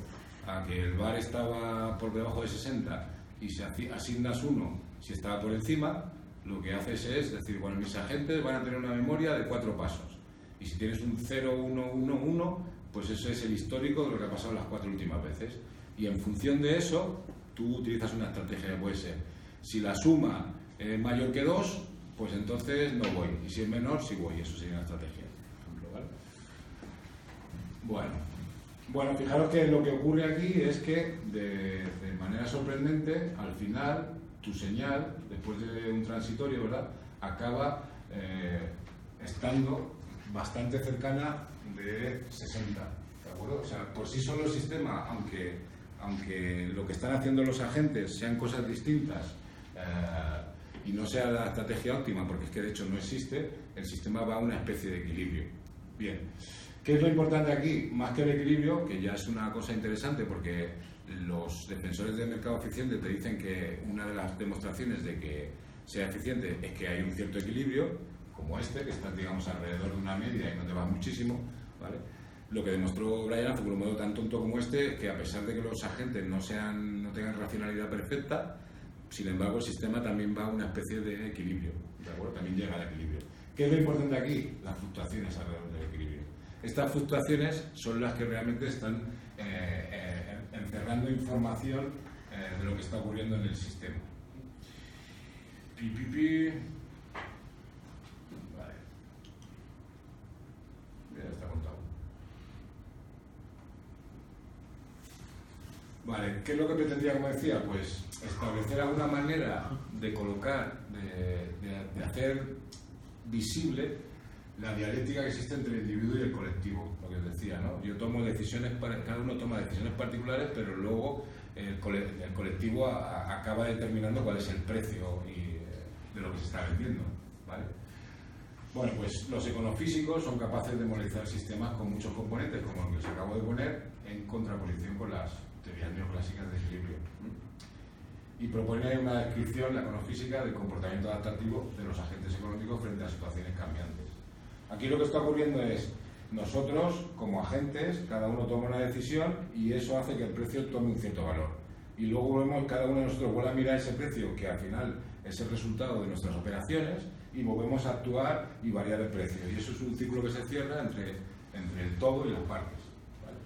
a que el bar estaba por debajo de 60 y si asignas 1 si estaba por encima, lo que haces es decir, bueno, mis agentes van a tener una memoria de 4 pasos. Y si tienes un 0, 1, 1, 1, pues eso es el histórico de lo que ha pasado las 4 últimas veces. Y en función de eso, tú utilizas una estrategia que puede ser, si la suma es mayor que 2, pues entonces no voy. Y si es menor, sí voy. Eso sería una estrategia, por ejemplo, ¿vale? Bueno, fijaros que lo que ocurre aquí es que, de manera sorprendente, al final, tu señal, después de un transitorio, ¿verdad?, acaba estando bastante cercana de 60, ¿de acuerdo? O sea, por sí solo el sistema, aunque lo que están haciendo los agentes sean cosas distintas, y no sea la estrategia óptima, porque es que de hecho no existe, el sistema va a una especie de equilibrio. Bien, ¿qué es lo importante aquí? Más que el equilibrio, que ya es una cosa interesante, porque los defensores del mercado eficiente te dicen que una de las demostraciones de que sea eficiente es que hay un cierto equilibrio, como este, que está, digamos, alrededor de una media y no te va muchísimo, ¿vale? Lo que demostró Brian Arthur con un modelo tan tonto como este, es que a pesar de que los agentes no tengan racionalidad perfecta, sin embargo, el sistema también va a una especie de equilibrio, ¿de acuerdo? También llega al equilibrio. ¿Qué es lo importante aquí? Las fluctuaciones alrededor del equilibrio. Estas fluctuaciones son las que realmente están encerrando información de lo que está ocurriendo en el sistema. Vale. Ya está contado. Vale, ¿qué es lo que pretendía, como decía? Pues establecer alguna manera de colocar, de hacer visible la dialéctica que existe entre el individuo y el colectivo, lo que os decía, ¿no? Yo tomo decisiones, cada uno toma decisiones particulares, pero luego el colectivo acaba determinando cuál es el precio de lo que se está vendiendo, ¿vale? Bueno, pues los econofísicos son capaces de modelizar sistemas con muchos componentes, como el que os acabo de poner, en contraposición con las teorías neoclásicas de equilibrio. Y propone una descripción, la econofísica, del comportamiento adaptativo de los agentes económicos frente a situaciones cambiantes. Aquí lo que está ocurriendo es, nosotros, como agentes, cada uno toma una decisión y eso hace que el precio tome un cierto valor. Y luego cada uno de nosotros vuelve a mirar ese precio, que al final es el resultado de nuestras operaciones, y volvemos a actuar y variar el precio. Y eso es un ciclo que se cierra entre el todo y las partes, ¿vale?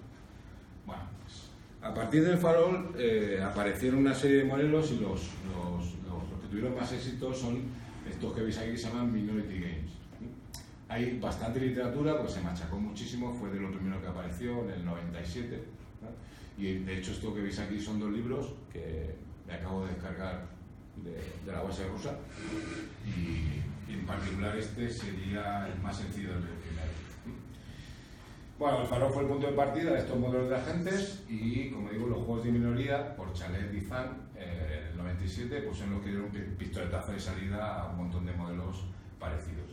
Bueno, pues, a partir del farol aparecieron una serie de modelos y los que tuvieron más éxito son estos que veis aquí, que se llaman Minority Games. Hay bastante literatura, pues se machacó muchísimo, fue de lo primero que apareció en el 97, ¿no? Y de hecho esto que veis aquí son 2 libros que me acabo de descargar de la base rusa y y en particular este sería el más sencillo del primero. Bueno, el Faro fue el punto de partida de estos modelos de agentes y, como digo, los juegos de minoría, por Chalet y Zan, en el 97, pues son los que dieron un pistoletazo de salida a un montón de modelos parecidos.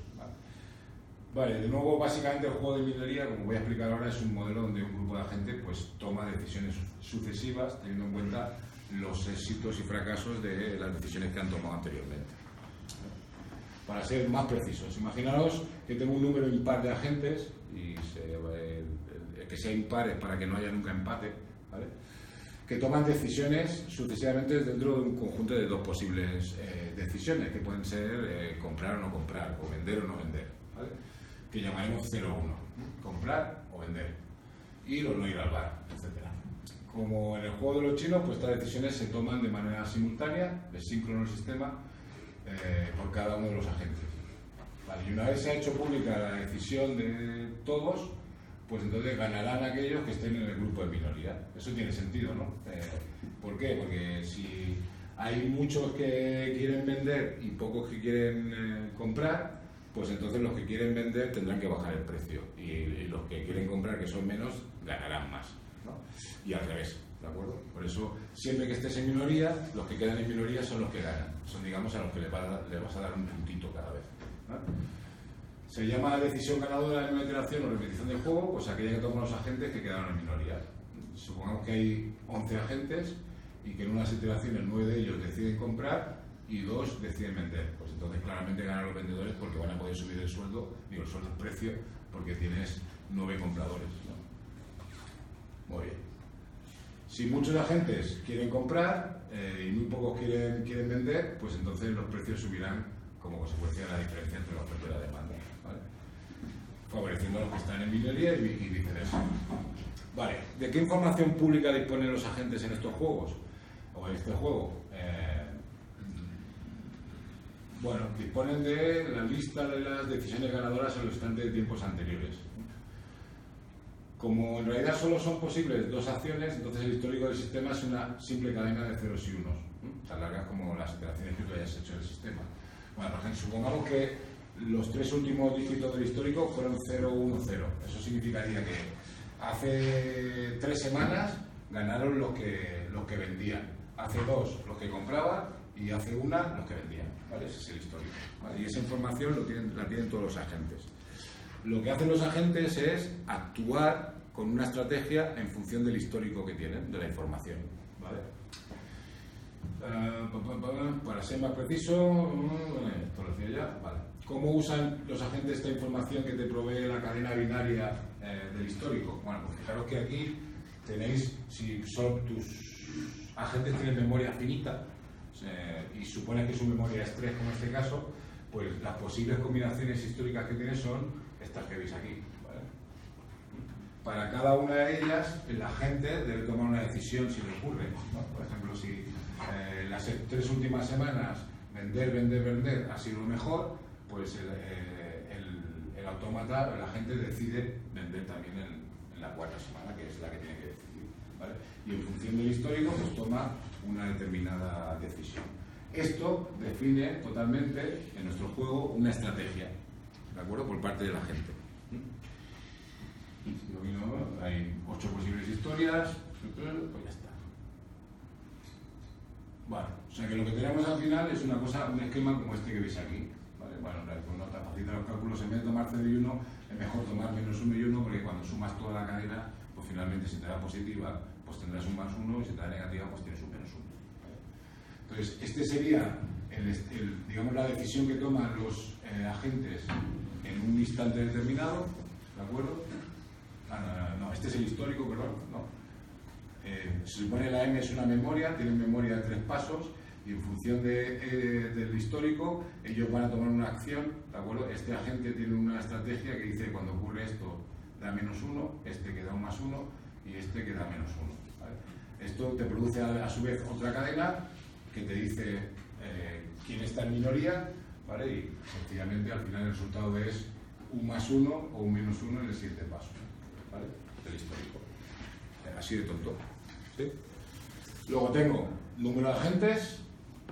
Vale, de nuevo, básicamente el juego de minoría, como voy a explicar ahora, es un modelo donde un grupo de agentes pues, toma decisiones sucesivas teniendo en cuenta los éxitos y fracasos de las decisiones que han tomado anteriormente. Para ser más precisos, imaginaos que tengo un número impar de agentes y que sea impar es para que no haya nunca empate, ¿vale? Que toman decisiones sucesivamente dentro de un conjunto de dos posibles decisiones, que pueden ser comprar o no comprar, o vender o no vender, ¿vale? Que llamaremos 0-1, comprar o vender, ir o no ir al bar, etc. Como en el juego de los chinos, pues estas decisiones se toman de manera simultánea, de síncrono el sistema, por cada uno de los agentes. Vale, y una vez se ha hecho pública la decisión de todos, pues entonces ganarán aquellos que estén en el grupo de minoría. Eso tiene sentido, ¿no? ¿Por qué? Porque si hay muchos que quieren vender y pocos que quieren comprar, pues entonces los que quieren vender tendrán que bajar el precio y los que quieren comprar, que son menos, ganarán más, ¿no? Y al revés, ¿de acuerdo? Por eso, siempre que estés en minoría, los que quedan en minoría son los que ganan. Son, digamos, a los que le vas a dar un puntito cada vez, ¿no? Se llama decisión ganadora de una iteración o repetición del juego, pues aquella que toman los agentes que quedaron en minoría. Supongamos que hay 11 agentes y que en unas iteraciones 9 de ellos deciden comprar y 2 deciden vender. Pues entonces claramente ganan los vendedores porque van a poder subir el sueldo, digo, el sueldo es precio, porque tienes 9 compradores, ¿no? Muy bien. Si muchos agentes quieren comprar y muy pocos quieren vender, pues entonces los precios subirán como consecuencia de la diferencia entre la oferta y la demanda, ¿vale? Favoreciendo a los que están en minoría y viceversa. Vale, ¿de qué información pública disponen los agentes en estos juegos? O en este juego. Bueno, disponen de la lista de las decisiones ganadoras en los instantes de tiempos anteriores. Como en realidad solo son posibles 2 acciones, entonces el histórico del sistema es una simple cadena de ceros y unos, tan largas como las iteraciones que tú hayas hecho del sistema. Bueno, por ejemplo, supongamos que los 3 últimos dígitos del histórico fueron 0, 1, 0. Eso significaría que hace 3 semanas ganaron los que vendían, hace 2 los que compraban y hace 1 los que vendían, ¿vale? Ese es el histórico, ¿vale? Y esa información la tienen todos los agentes. Lo que hacen los agentes es actuar con una estrategia en función del histórico que tienen, de la información, ¿vale? Para ser más preciso, esto lo decía ya, vale. ¿Cómo usan los agentes esta información que te provee la cadena binaria del histórico? Bueno, pues fijaros que aquí tenéis, si son tus agentes tienen memoria finita y supone que su memoria es 3, como en este caso, pues las posibles combinaciones históricas que tienes son estas que veis aquí, ¿vale? Para cada una de ellas, el agente debe tomar una decisión si le ocurre, ¿no? Por ejemplo, si las 3 últimas semanas vender ha sido lo mejor, pues el autómata, el agente decide vender también en la 4ª semana, que es la que tiene que decidir, ¿vale? Y en función del histórico, pues toma una determinada decisión. Esto define totalmente en nuestro juego una estrategia, ¿de acuerdo? Por parte de la gente. Hay 8 posibles historias, pues ya está. Bueno, o sea que lo que tenemos al final es un esquema como este que veis aquí, ¿vale? Bueno, con nota facilita los cálculos, en vez de tomar 0 y 1, es mejor tomar menos 1 y 1, porque cuando sumas toda la cadena, pues finalmente si te da positiva, pues tendrás un más 1, y si te da negativa, pues tienes un menos 1. ¿Vale? Entonces, este sería digamos, la decisión que toman los agentes en un instante determinado, ¿de acuerdo? No, este es el histórico, perdón, no. Se supone la M es una memoria, tienen memoria de 3 pasos y en función del histórico ellos van a tomar una acción, ¿de acuerdo? Este agente tiene una estrategia que dice cuando ocurre esto da menos 1, este que da un más 1 y este que da menos 1, ¿vale? Esto te produce a su vez otra cadena que te dice quién está en minoría, ¿vale? Y sencillamente al final el resultado es un más 1 o un menos 1 en el siguiente paso, ¿vale? Del histórico. Así de tonto, ¿sí? Luego tengo número de agentes,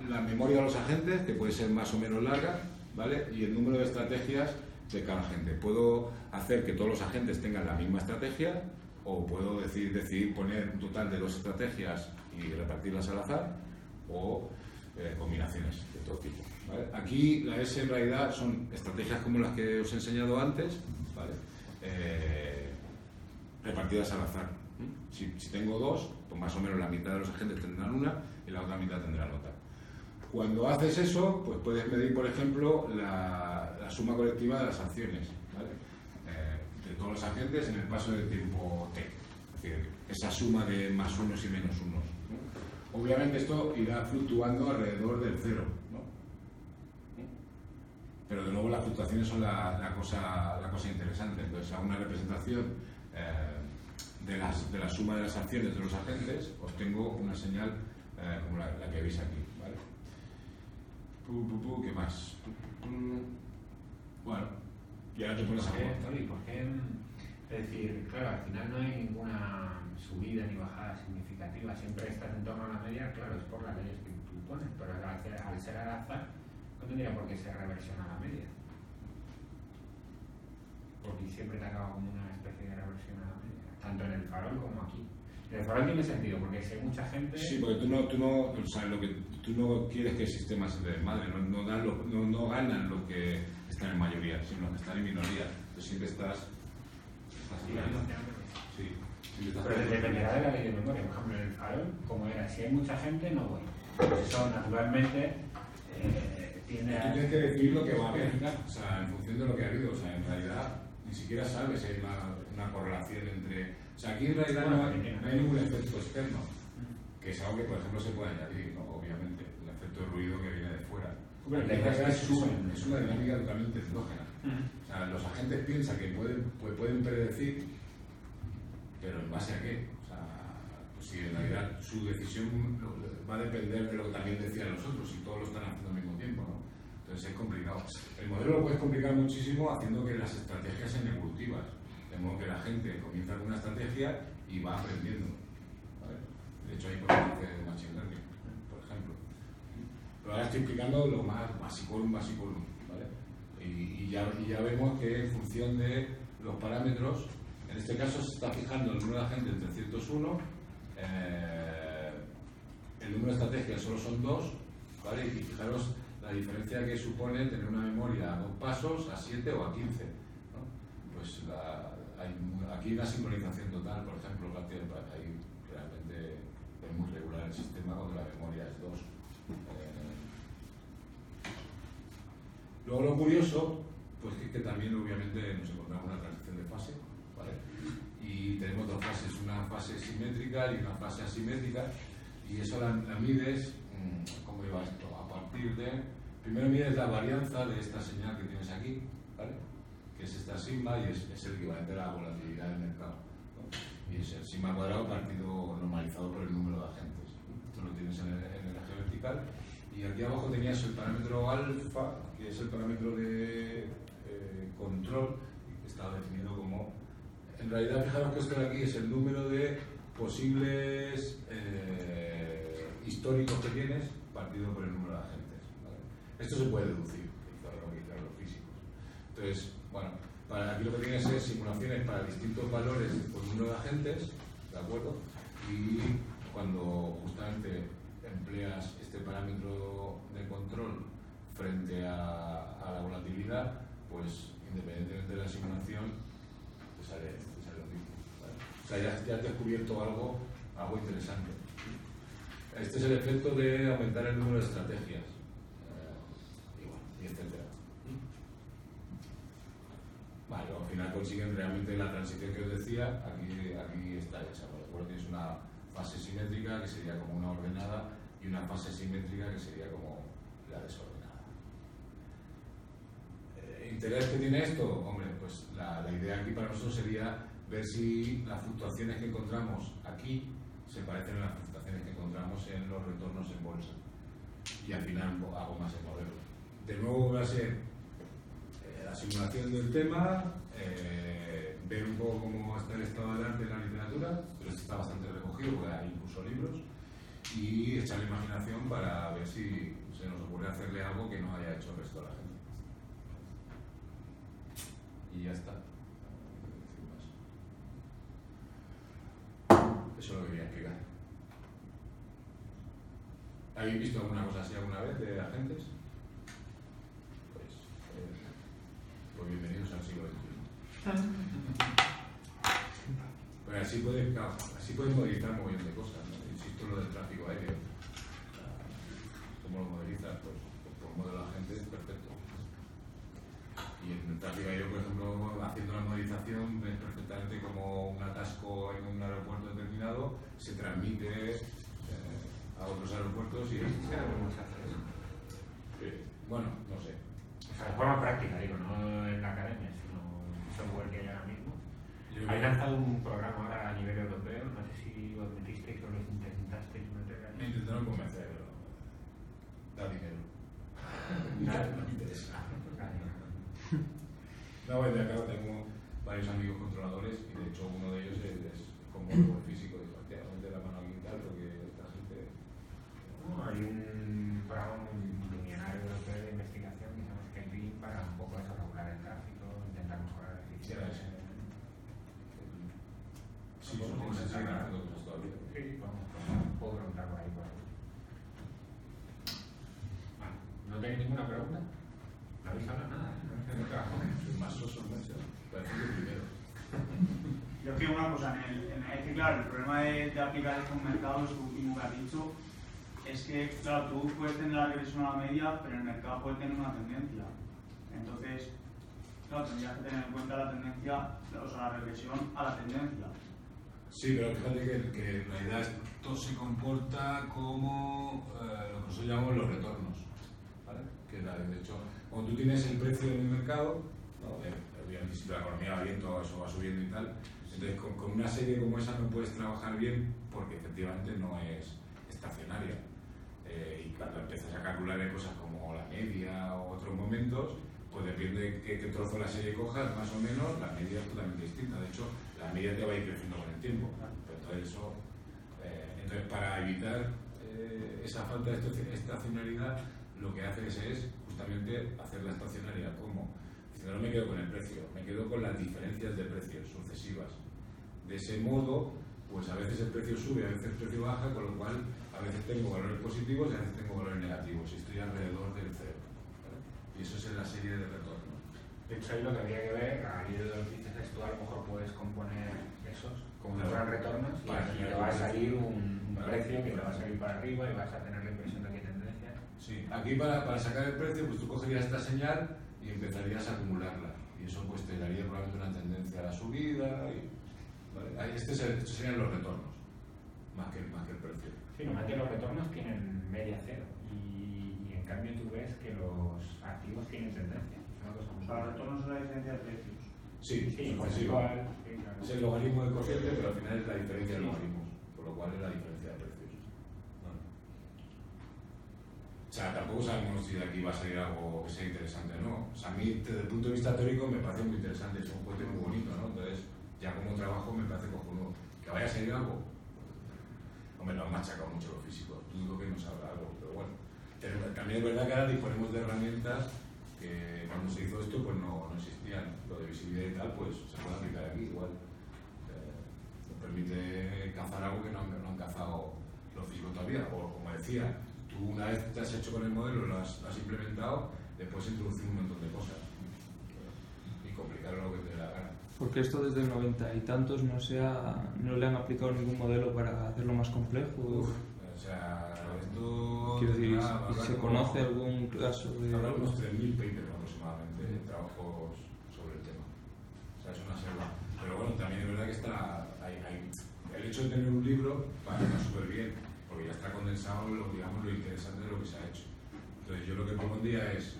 la memoria de los agentes, que puede ser más o menos larga, ¿vale? Y el número de estrategias de cada agente. Puedo hacer que todos los agentes tengan la misma estrategia o puedo decidir poner un total de 2 estrategias y repartirlas al azar o combinaciones de todo tipo, ¿vale? Aquí la S en realidad son estrategias como las que os he enseñado antes, ¿vale? Repartidas al azar. Si tengo 2, pues más o menos la mitad de los agentes tendrán una y la otra mitad tendrán otra. Cuando haces eso, pues puedes medir, por ejemplo, la suma colectiva de las acciones, ¿vale? De todos los agentes en el paso de tiempo T. Es decir, esa suma de más unos y menos unos, ¿no? Obviamente esto irá fluctuando alrededor del 0, ¿no? Pero de nuevo las fluctuaciones son la cosa interesante. Entonces, a una representación de la suma de las acciones de los agentes, obtengo una señal como la que veis aquí, ¿vale? ¿Qué más? Bueno, y ahora te pones a jugar. ¿Por qué? Es decir, claro, al final no hay ninguna subida ni bajada significativa, siempre estás en torno a la media, claro, es por las leyes que tú pones, pero al ser al azar, no tendría por qué ser reversión a la media. Porque siempre te acaba como una especie de reversión a la media, tanto en el farol como aquí. En el farol tiene sentido, porque si hay mucha gente... Sí, porque tú no quieres que el sistema se desmadre, no ganan lo que están en mayoría, sino que están en minoría. Entonces siempre estás Sí, pero dependerá de la ley de memoria. Por ejemplo, en el farol, como era, si hay mucha gente, no voy. Pues eso, naturalmente, tiende a... Tú tienes que decir lo que va a haber, o sea, en función de lo que ha habido. O sea, en realidad, ni siquiera sabes si hay una correlación entre... O sea, aquí en realidad no hay ningún efecto externo, que es algo que, por ejemplo, se puede añadir, ¿no? Obviamente, el efecto de ruido que viene de fuera. Es una dinámica totalmente endógena. O sea, los agentes piensan que pueden predecir, pero ¿en base a qué? O sea, pues si en realidad su decisión va a depender de lo que también decían los otros, y todos lo están haciendo al mismo tiempo, ¿no? Entonces es complicado. El modelo lo puedes complicar muchísimo haciendo que las estrategias sean evolutivas, de modo que la gente comienza con una estrategia y va aprendiendo, ¿vale? De hecho, hay cosas de Machine Learning, por ejemplo. Pero ahora estoy explicando lo más básico, ¿vale? Y ya vemos que en función de los parámetros, en este caso se está fijando el número de agentes en 301, el número de estrategias solo son 2, ¿vale? Y fijaros la diferencia que supone tener una memoria a 2 pasos, a 7 o a 15, ¿no? Pues aquí hay una sincronización total, por ejemplo, ahí realmente es muy regular el sistema cuando la memoria es 2. Luego lo curioso, pues es que también obviamente nos encontramos una transición de fase, ¿vale? Y tenemos 2 fases, una fase simétrica y una fase asimétrica, y eso la mides, ¿cómo iba esto? A partir de, primero mides la varianza de esta señal que tienes aquí, ¿vale? Que es esta sigma y es el equivalente a la volatilidad del mercado, ¿no? Y es el sigma cuadrado partido normalizado por el número de agentes. Esto lo tienes en el eje vertical. Y aquí abajo tenías el parámetro alfa, que es el parámetro de control, que está definido como... En realidad, fijaros que esto de aquí es el número de posibles históricos que tienes partido por el número de agentes, ¿vale? Esto se puede deducir, lo que dicen los físicos. Entonces, bueno, aquí lo que tienes es simulaciones para distintos valores por número de agentes, ¿de acuerdo? Y cuando justamente empleas este parámetro de control frente a la volatilidad, pues independientemente de la simulación, te sale lo mismo, ¿vale? O sea, ya has descubierto algo interesante. Este es el efecto de aumentar el número de estrategias, y etcétera. Vale, al final consiguen realmente la transición que os decía, aquí está hecha. Por ejemplo, tienes una fase simétrica que sería como una ordenada y una fase simétrica que sería como la desordenada. ¿Interés que tiene esto? Hombre, pues la idea aquí para nosotros sería ver si las fluctuaciones que encontramos aquí se parecen a las fluctuaciones que encontramos en los retornos en bolsa. Y al final hago más el modelo. De nuevo va a ser la simulación del tema, ver un poco cómo está el estado del arte en la literatura, pero esto está bastante recogido porque hay incluso libros, y echar la imaginación para ver si se nos ocurre hacerle algo que no haya hecho el resto de la gente. ya está. Eso es lo que quería explicar. ¿Habéis visto alguna cosa así alguna vez de agentes? Pues bienvenidos al siglo XXI. Pues así puedes modelizar un montón de cosas, ¿no? Insisto en lo del tráfico aéreo. ¿Cómo lo modelizas? Pues por modelo agente es perfecto. Y en el tráfico aéreo, por ejemplo, haciendo la modelización, ves perfectamente como un atasco en un aeropuerto determinado se transmite a otros aeropuertos y... Bueno, no sé. O sea, de forma práctica, digo, no en la academia, sino en el software que hay ahora mismo. Hay lanzado un programa ahora a nivel europeo, no sé si os metisteis o lo intentasteis meter. Me intentaron convencer, pero da dinero. No me interesa. No, de acá tengo varios amigos controladores y de hecho uno de ellos es como el físico, dijo, hostia, mete la mano aquí y tal, porque esta gente... Hay un programa multimillonario europeo de investigación que se llama Skype para un poco eso, regular el tráfico, intentar mejorar la eficiencia. Sí, supongo que se siguen haciendo cosas todavía. Sí, vamos, puedo preguntar por ahí. ¿No tenéis ninguna pregunta? No habéis hablado nada, ¿eh? Soy más soso, parece que primero. Yo creo una cosa, es que claro, el problema de aplicar esto en un mercado, es lo último que has dicho, es que, claro, tú puedes tener la regresión a la media, pero el mercado puede tener una tendencia. Entonces, claro, tendrías que tener en cuenta la tendencia, o sea, la regresión a la tendencia. Sí, pero fíjate que en realidad esto se comporta como lo que nosotros llamamos los retornos, ¿vale? Que de hecho, cuando tú tienes el precio en el mercado, ¿no? Obviamente si la economía va bien, todo eso va subiendo y tal, entonces con una serie como esa no puedes trabajar bien porque efectivamente no es estacionaria. Y cuando empiezas a calcular cosas como la media o otros momentos, pues depende de qué trozo de la serie cojas, más o menos, la media es totalmente distinta. De hecho, la media te va a ir creciendo con el tiempo. Pero entonces para evitar esa falta de estacionalidad, lo que haces es justamente hacer la estacionaria como, si no me quedo con el precio, me quedo con las diferencias de precios sucesivas. De ese modo, pues a veces el precio sube, a veces el precio baja, con lo cual a veces tengo valores positivos y a veces tengo valores negativos y estoy alrededor del cero. ¿Vale? Y eso es en la serie de retorno. De hecho, ahí lo que habría que ver, a nivel de los índices, tú a lo mejor puedes componer esos como si fueran retornos y te va a salir un precio que te va a salir para arriba y vas a tener la impresión de que hay tendencia. Sí, aquí para sacar el precio, pues tú cogerías esta señal y empezarías a acumularla. Y eso pues te daría probablemente una tendencia a la subida. ¿Vale? Estos serían los retornos, más que el precio. Sí, normalmente los retornos tienen media cero y en cambio tú ves que los activos tienen tendencia. O sea, los retornos son la diferencia de precios. Sí, pues sí, igual. Sí, claro. Es el logaritmo del cociente, pero al final es la diferencia de logaritmos, por lo cual es la diferencia de precios. Bueno. O sea, tampoco sabemos si de aquí va a salir algo que sea interesante o no. O sea, a mí, desde el punto de vista teórico, me parece muy interesante, es un puente muy bonito, ¿no? Entonces, ya como trabajo me parece cojonudo. ¿Que vaya a salir algo? Hombre, lo han machacado mucho los físicos, dudo que nos salga algo, pero bueno. Pero también es verdad que ahora disponemos de herramientas que cuando se hizo esto pues no existían. Lo de visibilidad y tal pues se puede aplicar aquí igual. Nos permite cazar algo que no han cazado los físicos todavía. O como decía, tú una vez te has hecho con el modelo, lo has implementado, después introducir un montón de cosas y complicar lo que te dé la gana. Porque esto desde el 90 y tantos no le han aplicado ningún modelo para hacerlo más complejo. O sea, esto... Quiero decir, ¿se conoce algún caso de...? Habrá unos 3.000 papers aproximadamente de trabajos sobre el tema. O sea, es una selva. Pero bueno, también es verdad que el hecho de tener un libro va súper bien, porque ya está condensado lo interesante de lo que se ha hecho. Entonces yo lo que pongo en día es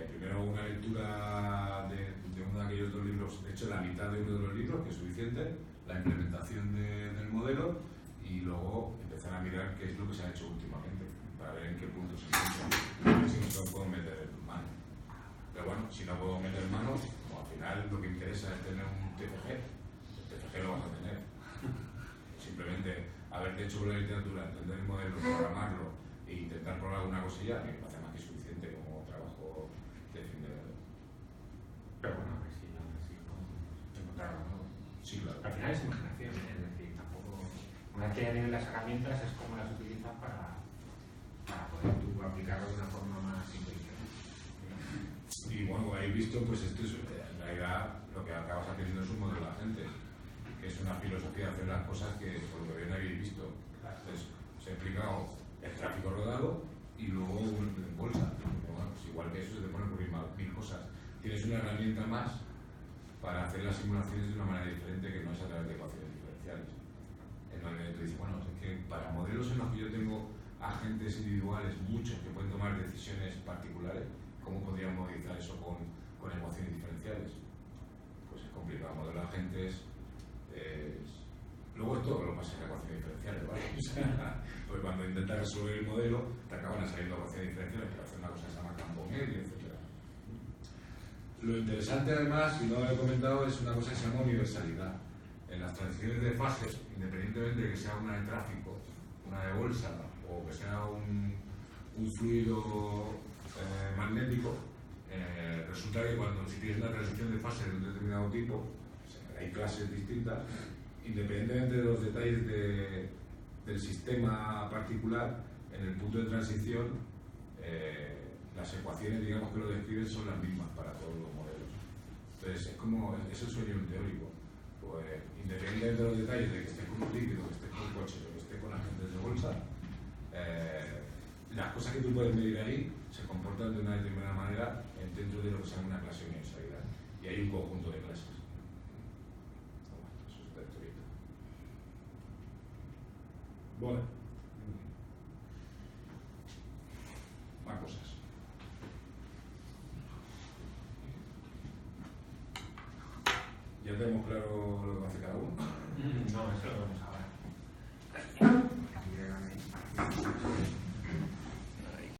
primero una lectura de uno de aquellos dos libros, de hecho la mitad de uno de los libros, que es suficiente, la implementación del modelo y luego empezar a mirar qué es lo que se ha hecho últimamente para ver en qué punto se encuentra, a ver si no puedo meter mano. Pero bueno, si no puedo meter mano, como al final lo que interesa es tener un TFG, el TFG lo vas a tener. Simplemente haberte hecho con la literatura, entender el modelo, programarlo e intentar probar alguna cosilla, me parece más que suficiente como trabajo de fin de año. Pero bueno, a ver si no final es imaginación, es decir, tampoco, una vez que ya tienes las herramientas es como las utilizas para poder tú aplicarlo de una forma más inteligente. Y bueno, como habéis visto, pues esto es en realidad lo que acabas aprendiendo es un modelo agente, que es una filosofía de hacer las cosas que por lo que bien habéis visto. Entonces, se ha explicado el tráfico rodado y luego en bolsa. Bueno, pues igual que eso se te pone a ocurrir mil cosas. Tienes una herramienta más para hacer las simulaciones de una manera diferente que no es a través de ecuaciones diferenciales. En donde tú dices, bueno, es que para modelos en los que yo tengo agentes individuales, muchos que pueden tomar decisiones particulares, ¿cómo podríamos modelizar eso con ecuaciones diferenciales? Pues es complicado. Modelo de agentes luego es todo lo que pasa en ecuaciones diferenciales, ¿vale? O sea, porque cuando intentas resolver el modelo, te acaban saliendo ecuaciones diferenciales para hacer una cosa que se llama campo medio, etc. Lo interesante además, y no lo he comentado, es una cosa que se llama universalidad. En las transiciones de fases, independientemente de que sea una de tráfico, una de bolsa o que sea un fluido magnético, resulta que cuando si tienes una transición de fase de un determinado tipo, o sea, hay clases distintas, independientemente de los detalles del sistema particular, en el punto de transición, las ecuaciones, digamos, que lo describen son las mismas para todos los modelos. Entonces, es el sueño teórico. Pues, independientemente de los detalles de que esté con un líquido, que esté con un coche, que esté con agentes de bolsa, las cosas que tú puedes medir ahí se comportan de una determinada manera dentro de lo que se llama una clase de universalidad. Y hay un conjunto de clases. Eso es teórico. Bueno. Más cosas. ¿Ya tenemos claro lo que hace cada uno? No, eso no.